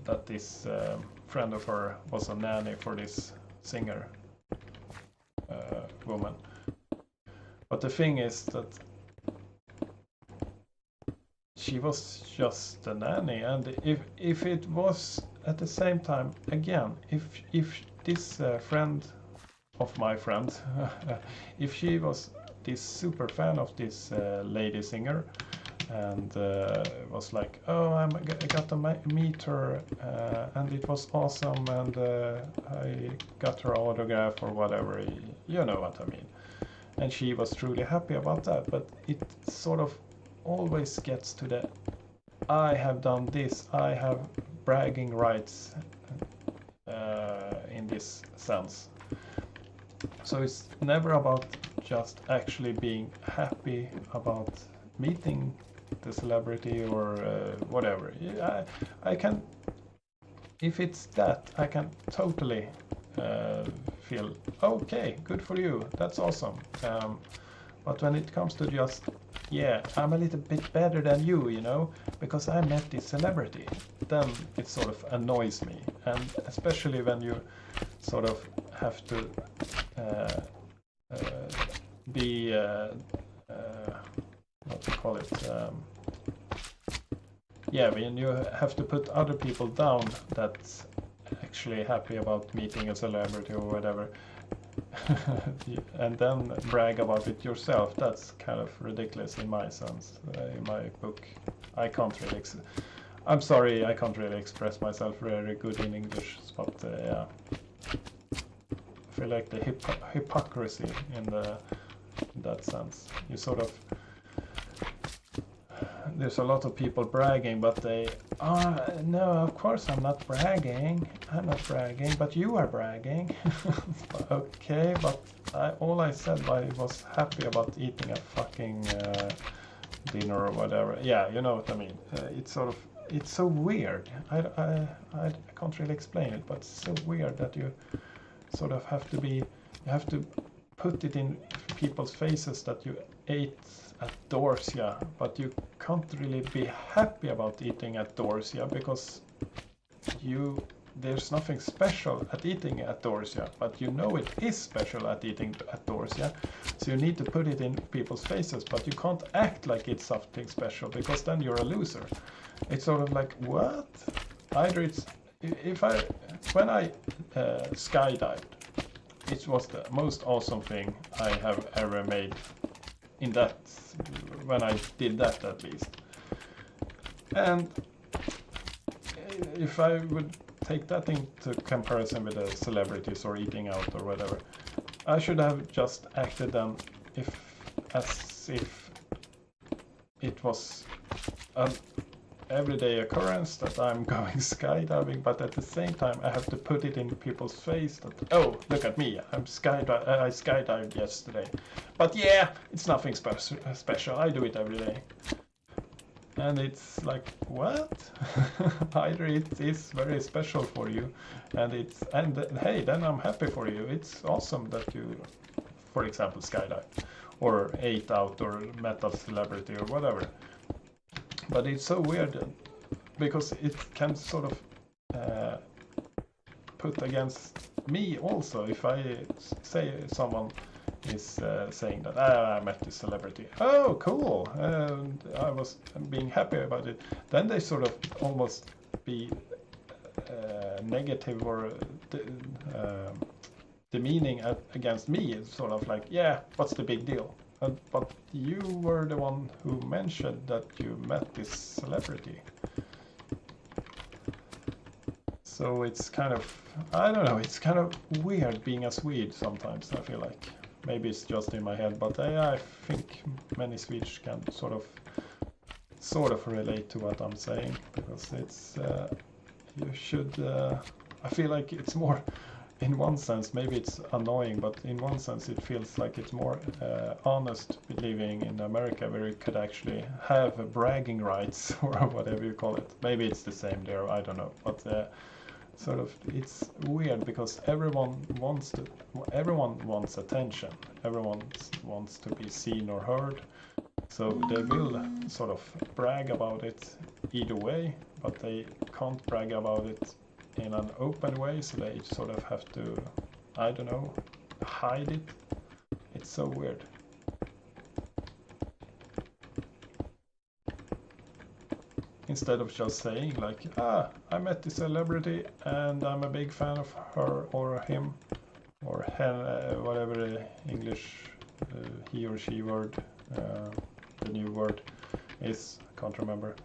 that this friend of her was a nanny for this singer woman. But the thing is that she was just a nanny, and if it was at the same time, again, if this friend of my friend, if she was this super fan of this lady singer, and was like, oh, I got to meet her, and it was awesome, and I got her autograph or whatever, you know what I mean. And she was truly happy about that, but it sort of always gets to the, I have done this, I have bragging rights in this sense. So it's never about just actually being happy about meeting the celebrity or whatever. I can, if it's that, I can totally feel, okay, good for you, that's awesome. But when it comes to just, yeah, I'm a little bit better than you know, because I met this celebrity, then it sort of annoys me. And especially when you sort of have to be, what do you call it? Yeah, when you have to put other people down that's actually happy about meeting a celebrity or whatever, and then brag about it yourself. That's kind of ridiculous in my sense, in my book. I can't really. I'm sorry, I can't really express myself very good in English, but yeah. I feel like the hypocrisy in that sense. You sort of. There's a lot of people bragging, but they, no, of course I'm not bragging. I'm not bragging, but you are bragging. Okay, but all I said was happy about eating a fucking dinner or whatever. Yeah, you know what I mean. It's sort of, it's so weird. I can't really explain it, but it's so weird that you sort of have to put it in people's faces that you ate at Dorsia, but you can't really be happy about eating at Dorsia because there's nothing special at eating at Dorsia, but you know it is special at eating at Dorsia, so you need to put it in people's faces, but you can't act like it's something special because then you're a loser. It's sort of like, what? Either it's when I skydived, it was the most awesome thing I have ever made. When I did that, at least. And if I would take that into comparison with the celebrities or eating out or whatever, I should have just acted them as if it was an everyday occurrence that I'm going skydiving, but at the same time I have to put it in people's face that, oh, look at me, I skydived yesterday. But yeah, it's nothing special, I do it every day. And it's like, what? Either it is very special for you, and hey, then I'm happy for you. It's awesome that you, for example, skydive, or ate out, or met a celebrity, or whatever. But it's so weird because it can sort of put against me also. If I say someone is saying that I met this celebrity, oh cool, and I was being happy about it, then they sort of almost be negative or demeaning against me. It's sort of like, yeah, what's the big deal? But you were the one who mentioned that you met this celebrity. So it's kind of, I don't know, it's kind of weird being a Swede sometimes, I feel like. Maybe it's just in my head, but I think many Swedes can sort of relate to what I'm saying, because it's, you should, I feel like it's more, in one sense, maybe it's annoying, but in one sense it feels like it's more honest living in America, where you could actually have bragging rights or whatever you call it. Maybe it's the same there, I don't know. But sort of, it's weird because everyone wants attention. Everyone wants to be seen or heard. So they will sort of brag about it either way, but they can't brag about it in an open way, so they sort of have to, I don't know, hide it. It's so weird. Instead of just saying like, I met this celebrity and I'm a big fan of her or him or whatever the English he or she word, the new word is, I can't remember.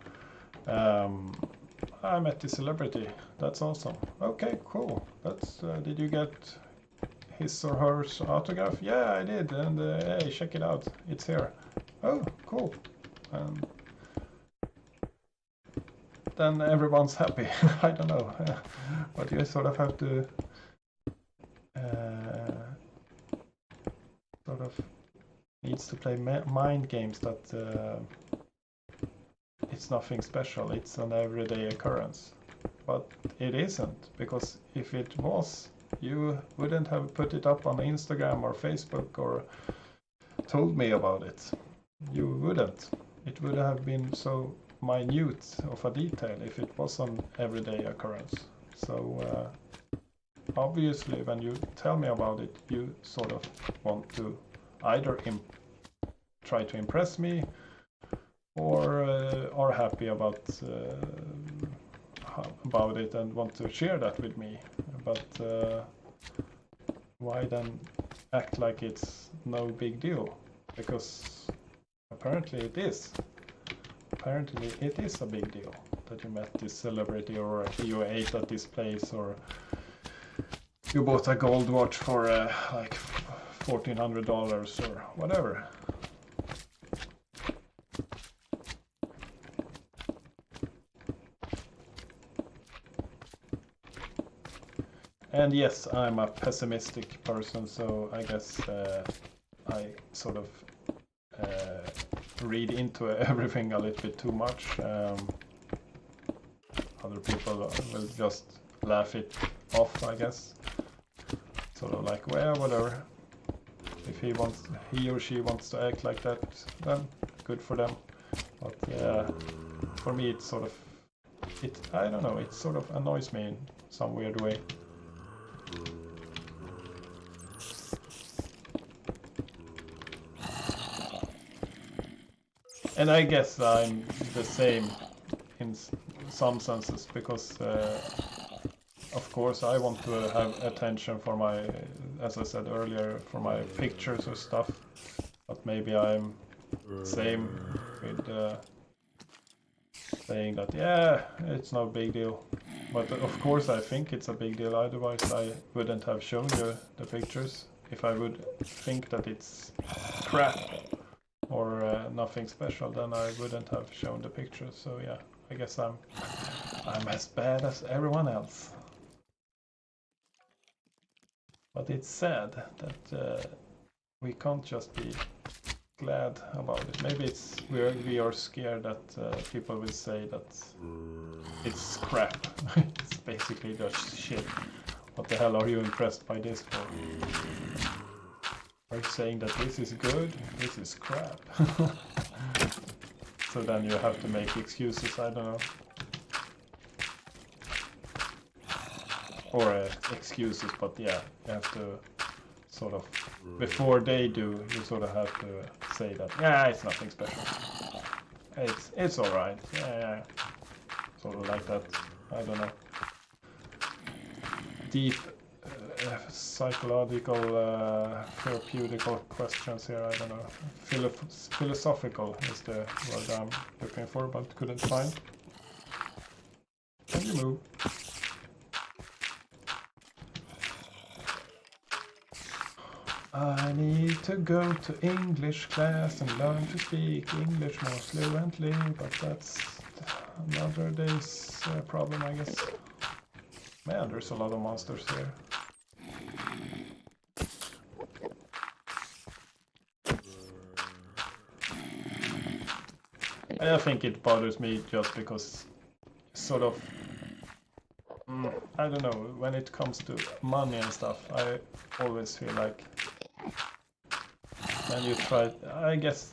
I met this celebrity. That's awesome. Okay, cool. Did you get his or her autograph? Yeah, I did. And hey, check it out. It's here. Oh, cool. Then everyone's happy. I don't know. But you sort of have to sort of needs to play mind games that it's nothing special, it's an everyday occurrence. But it isn't, because if it was, you wouldn't have put it up on Instagram or Facebook or told me about it. You wouldn't. It would have been so minute of a detail if it was an everyday occurrence. So obviously when you tell me about it, you sort of want to either try to impress me, or are happy about it and want to share that with me. But why then act like it's no big deal, because apparently it is. Apparently it is a big deal that you met this celebrity, or you ate at this place, or you bought a gold watch for like $1,400 or whatever. And yes, I'm a pessimistic person, so I guess I sort of read into everything a little bit too much. Other people will just laugh it off, I guess. Sort of like, well, whatever. If he or she wants to act like that, then good for them. But for me, it's sort of, I don't know, it sort of annoys me in some weird way. And I guess I'm the same in some senses, because of course I want to have attention for my, as I said earlier, for my pictures or stuff, but maybe I'm same with saying that, yeah, it's no big deal. But of course I think it's a big deal, otherwise I wouldn't have shown you the pictures. If I would think that it's crap or nothing special, then I wouldn't have shown the pictures. So yeah, I guess I'm as bad as everyone else. But it's sad that we can't just be glad about it. Maybe it's we are scared that people will say that it's crap. It's basically just shit. What the hell are you impressed by this for? Are you saying that this is good? This is crap. So then you have to make excuses, I don't know. Or excuses, but yeah, you have to sort of, before they do, you sort of have to say that, yeah, it's nothing special. It's alright, yeah. Sort of like that, I don't know. Deep psychological, therapeutical questions here, I don't know. Philosophical is the word I'm looking for, but couldn't find. Can you move? I need to go to English class and learn to speak English more fluently, but that's another day's problem, I guess. Man, there's a lot of monsters here. I think it bothers me just because, sort of, I don't know, when it comes to money and stuff, I always feel like when you try, I guess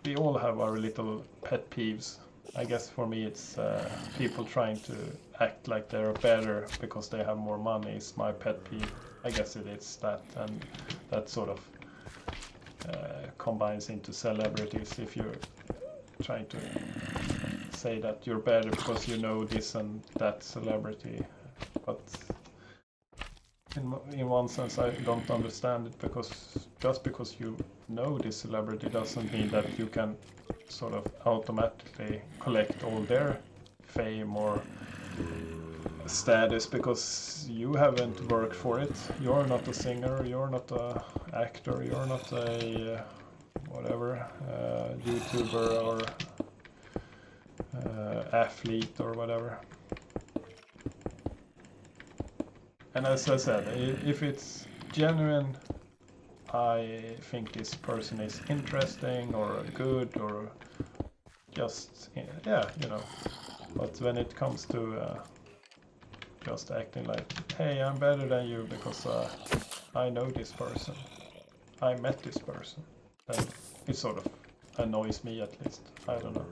we all have our little pet peeves. I guess for me it's people trying to act like they're better because they have more money is my pet peeve. I guess it is that, and that sort of combines into celebrities. If you're trying to say that you're better because you know this and that celebrity, but in one sense I don't understand it, because just because you know this celebrity doesn't mean that you can sort of automatically collect all their fame or status, because you haven't worked for it. You're not a singer, you're not a actor, you're not a whatever, YouTuber or athlete or whatever. And as I said, if it's genuine, I think this person is interesting or good or just, yeah, you know. But when it comes to just acting like, hey, I'm better than you because I know this person, I met this person, then it sort of annoys me, at least. I don't know.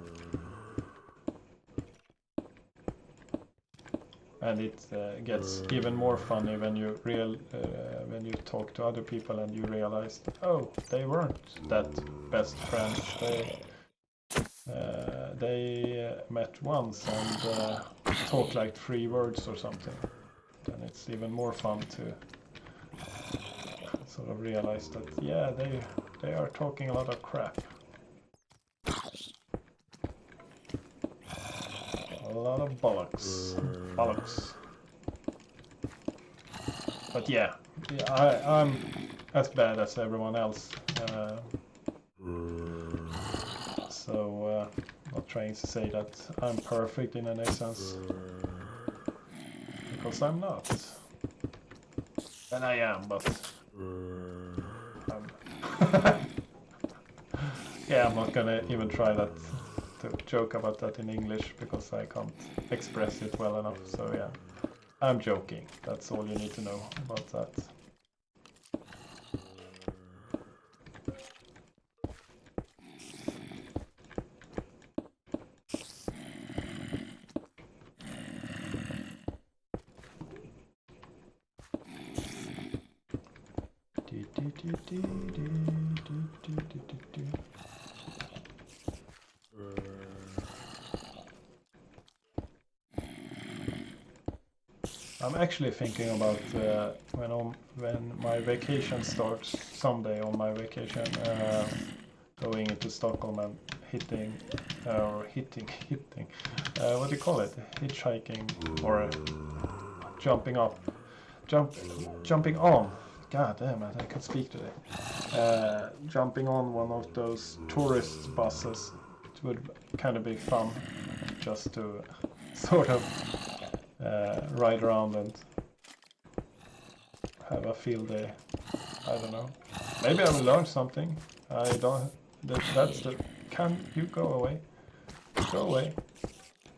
And it gets even more funny when you talk to other people and you realize, oh, they weren't that best friends. They met once and talked like 3 words or something. Then it's even more fun to sort of realized that, yeah, they are talking a lot of crap. A lot of bollocks. Bollocks. But yeah, I'm as bad as everyone else. Not trying to say that I'm perfect in any sense. Because I'm not. And I am, but yeah, I'm not gonna even try that to joke about that in English because I can't express it well enough. So yeah, I'm joking. That's all you need to know about that. I'm actually thinking about when my vacation starts someday on my vacation, going into Stockholm and hitting, what do you call it? Hitchhiking or jumping on. God damn it, I can't speak today. Jumping on one of those tourist buses. It would kind of be fun just to sort of ride around and have a field day. I don't know. Maybe I will learn something. I don't. That's the. Can you go away? Go away.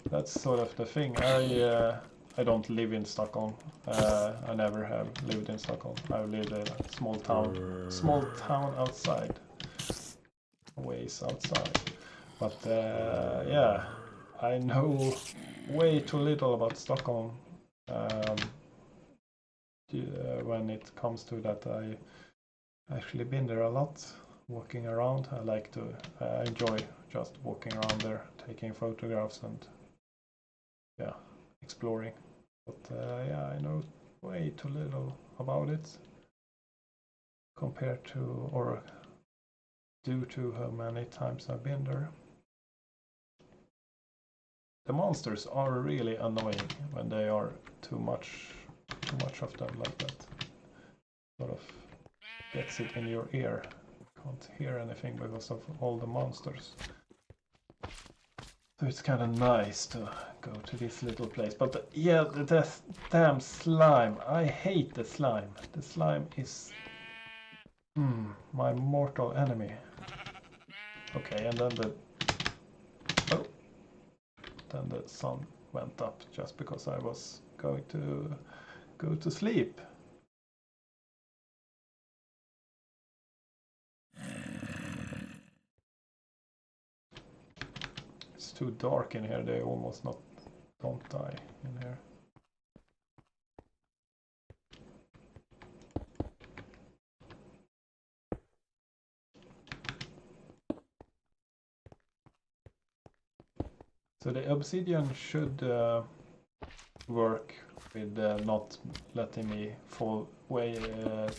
That's sort of the thing. I don't live in Stockholm. I never have lived in Stockholm. I've lived in a small town outside, ways outside. But yeah, I know way too little about Stockholm when it comes to that. I actually been there a lot, walking around. I like to enjoy just walking around there, taking photographs and yeah, exploring. But yeah, I know way too little about it compared to or due to how many times I've been there. The monsters are really annoying when they are too much of them like that. Sort of gets it in your ear. Can't hear anything because of all the monsters. So it's kind of nice to go to this little place. But yeah, the damn slime. I hate the slime. The slime is my mortal enemy. Okay, and then then the sun went up just because I was going to go to sleep. It's too dark in here. They almost don't die in here. So the obsidian should work with not letting me fall way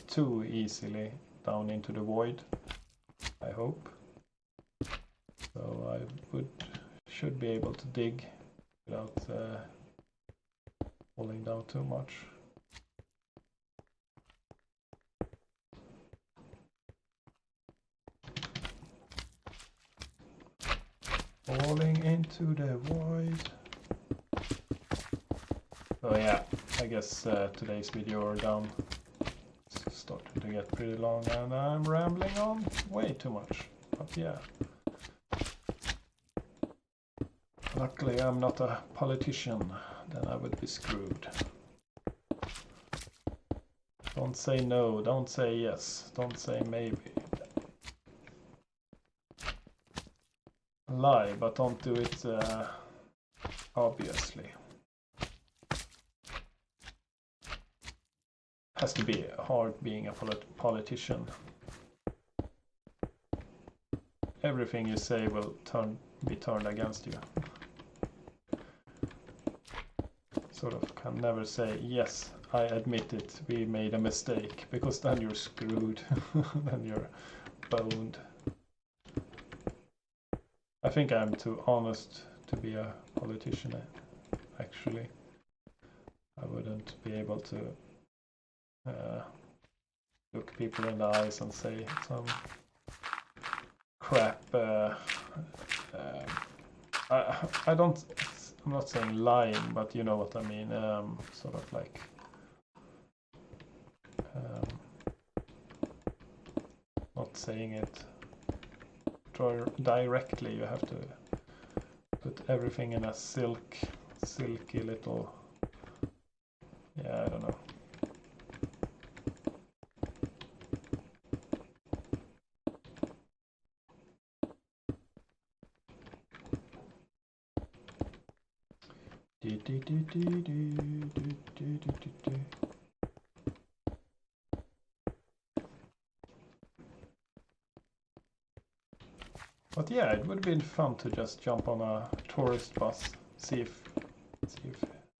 too easily down into the void. I hope. So I should be able to dig without falling down too much. Falling into the void. So yeah, I guess today's video are done. It's starting to get pretty long and I'm rambling on way too much. But yeah. Luckily I'm not a politician, then I would be screwed. Don't say no, don't say yes, don't say maybe. Lie, but don't do it obviously. Has to be hard being a politician. Everything you say will be turned against you. Sort of can never say, yes, I admit it, we made a mistake, because then you're screwed, then you're boned. I think I'm too honest to be a politician, actually. I wouldn't be able to look people in the eyes and say some crap. I don't. I'm not saying lying, but you know what I mean. Sort of like. Not saying it directly. You have to put everything in a silky little. Yeah, I don't know. But yeah, it would have been fun to just jump on a tourist bus, see if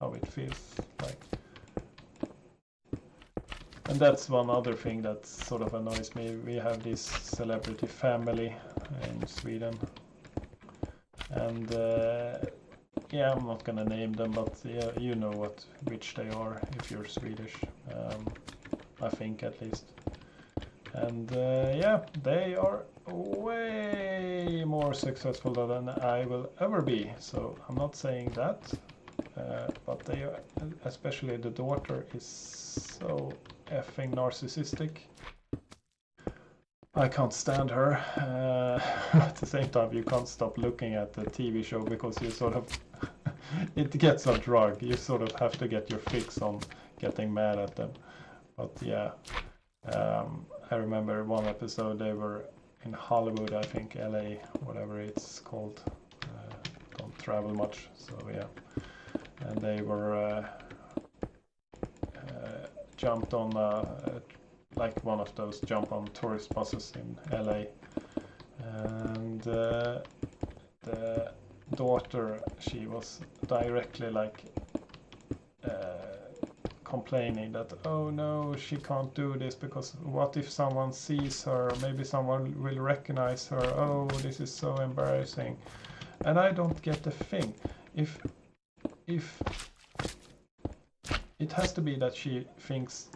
how it feels like. And that's one other thing that sort of annoys me. We have this celebrity family in Sweden, and yeah, I'm not gonna name them, but yeah, you know which they are if you're Swedish. I think at least. And yeah, they are way more successful than I will ever be. So I'm not saying that, but they are, especially the daughter, is so effing narcissistic. I can't stand her. At the same time, you can't stop looking at the TV show because you sort of it gets a drug. You sort of have to get your fix on getting mad at them. But yeah. I remember one episode they were in Hollywood, I think, LA, whatever it's called. Don't travel much, so yeah. And they were jumped on like one of those jump on tourist buses in LA. And the daughter, she was directly like complaining that, oh no, she can't do this because what if someone sees her, maybe someone will recognize her, oh, this is so embarrassing. And I don't get the thing. If it has to be that she thinks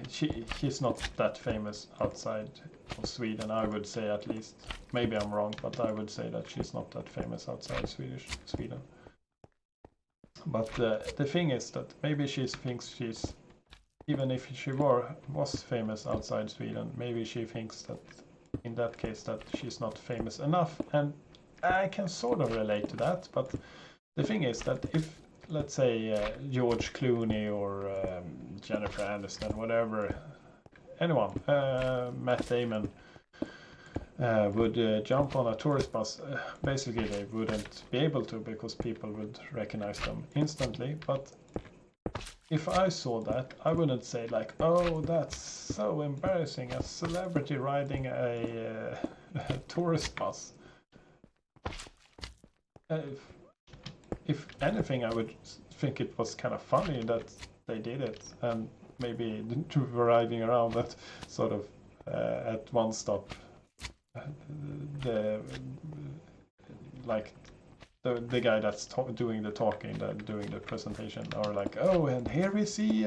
she's not that famous outside of Sweden, I would say, at least. Maybe I'm wrong, but I would say that she's not that famous outside Sweden. But the thing is that maybe she thinks she's, even if she was famous outside Sweden, maybe she thinks that in that case that she's not famous enough. And I can sort of relate to that. But the thing is that if, let's say, George Clooney or Jennifer Aniston, whatever, anyone, Matt Damon, would jump on a tourist bus, basically they wouldn't be able to because people would recognize them instantly. But if I saw that, I wouldn't say like, oh, that's so embarrassing, a celebrity riding a tourist bus. If anything, I would think it was kind of funny that they did it, and maybe riding around that sort of at one stop. The guy that's doing the talking, doing the presentation, or like, oh, and here we see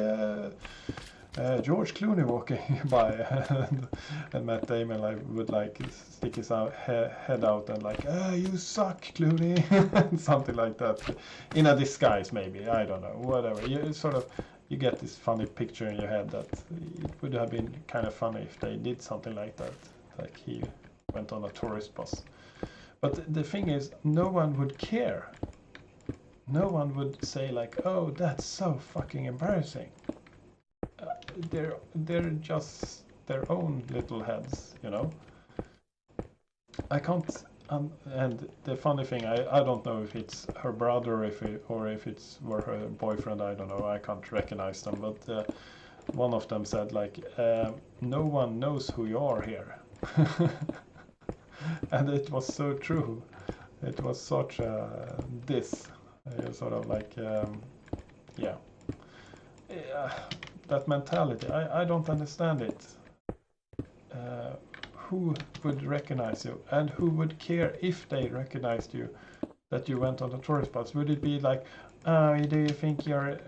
George Clooney walking by, and Matt Damon would stick his head out and like, you suck, Clooney, something like that, in a disguise, maybe, I don't know, whatever. You get this funny picture in your head that it would have been kind of funny if they did something like that, like he went on a tourist bus. But the thing is, no one would care. No one would say like, oh, that's so fucking embarrassing. They're just their own little heads, you know. I can't. And the funny thing, I don't know if it's her brother or if it's her boyfriend. I don't know. I can't recognize them. But one of them said like, no one knows who you are here. And it was so true. It was such a diss, sort of like, yeah. that mentality, I don't understand it. Who would recognize you, and who would care if they recognized you, that you went on a tourist bus? Would it be like, oh, do you think you're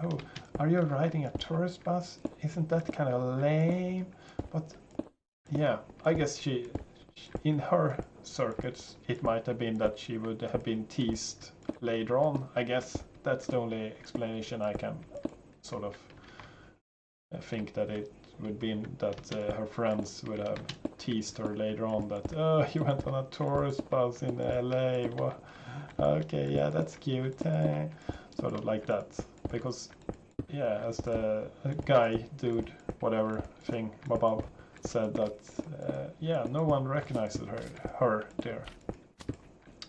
oh, are you riding a tourist bus? Isn't that kind of lame? But yeah, I guess she in her circuits, it might have been that she would have been teased later on. I guess that's the only explanation I can sort of think, that it would be that her friends would have teased her later on that, oh, you went on a tourist bus in LA. Well, okay, yeah, that's cute. Sort of like that. Because, yeah, as the guy, dude, whatever thing above said, that, yeah, no one recognizes her there.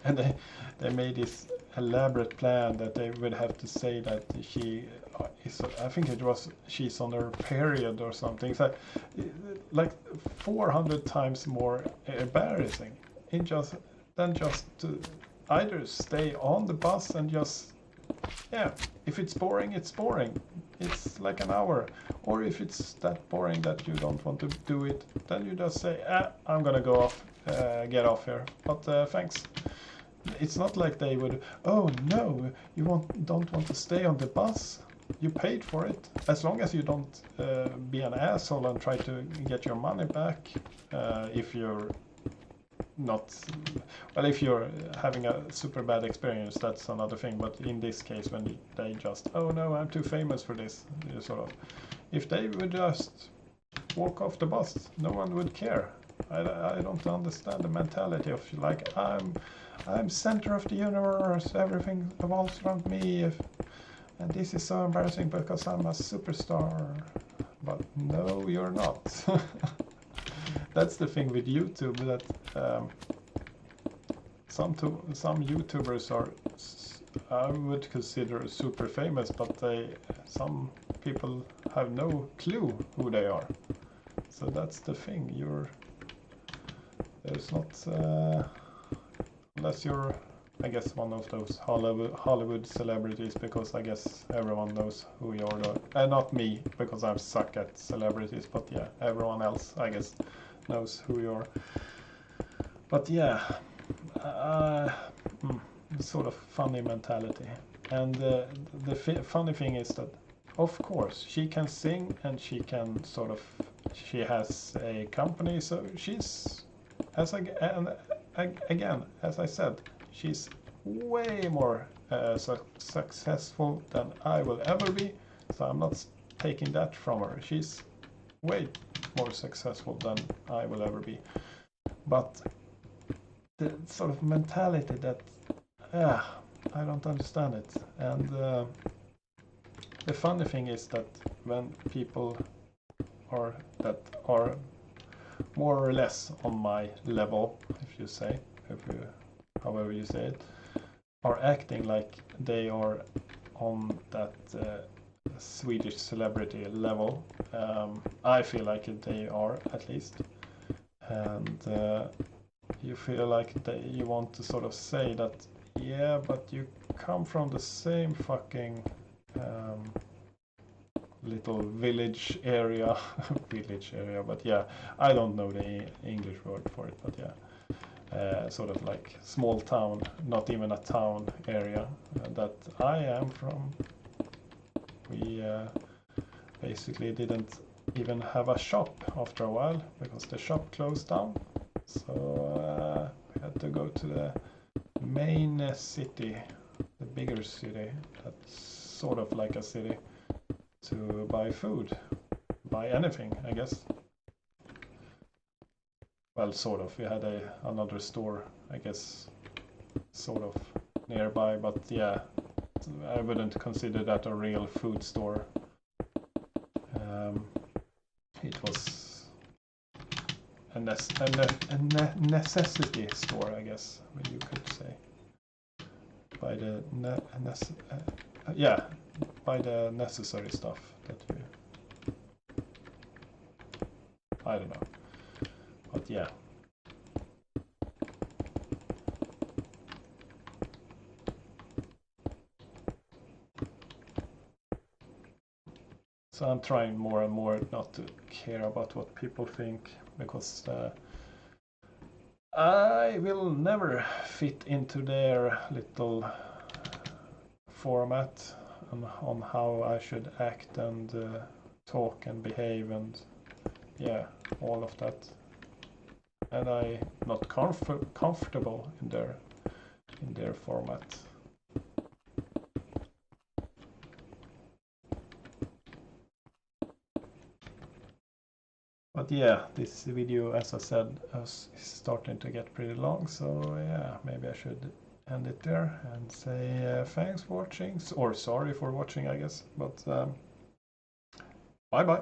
And they made this elaborate plan that they would have to say that she is, I think it was, she's on her period or something. So, like 400 times more embarrassing than just to either stay on the bus and just, yeah, if it's boring, it's boring. It's like an hour. Or if it's that boring that you don't want to do it, then you just say, I'm gonna go off, get off here. But thanks. It's not like they would, oh no, you don't want to stay on the bus? You paid for it. As long as you don't be an asshole and try to get your money back, if you're not, well, if you're having a super bad experience, that's another thing. But in this case, when they just, oh no, I'm too famous for this, sort of, if they would just walk off the bus, no one would care. I don't understand the mentality of like, I'm center of the universe, everything revolves around me, and this is so embarrassing because I'm a superstar. But no, you're not. That's the thing with YouTube, that some YouTubers are, I would consider super famous, but some people have no clue who they are. So that's the thing. There's not, unless you're, I guess, one of those Hollywood celebrities, because I guess everyone knows who you are. Not me, because I suck at celebrities, but yeah, everyone else, I guess, knows who you are. But yeah, sort of funny mentality. And the funny thing is that, of course, she can sing, and she can sort of, she has a company, so she's, again, as I said, she's way more successful than I will ever be. So I'm not taking that from her. She's way more successful than I will ever be. But the sort of mentality that, I don't understand it. And the funny thing is that when people that are more or less on my level, however you say it, are acting like they are on that Swedish celebrity level. I feel like they are, at least. And you feel like you want to sort of say that, yeah, but you come from the same fucking little village area, but yeah, I don't know the English word for it, but yeah, sort of like small town, not even a town area that I am from. We basically didn't even have a shop after a while because the shop closed down, so we had to go to the main city, the bigger city, that's sort of like a city, to buy food, buy anything, I guess. Well, sort of. We had another store, I guess, sort of nearby, but yeah, I wouldn't consider that a real food store. It was a necessity store, I guess, you could say. By the by the necessary stuff that I don't know, but yeah. So I'm trying more and more not to care about what people think, because I will never fit into their little format on how I should act and talk and behave and yeah, all of that. And I'm not comfortable in their format. But yeah, this video, as I said, is starting to get pretty long, so yeah, maybe I should end it there and say thanks for watching, or sorry for watching, I guess, but bye bye.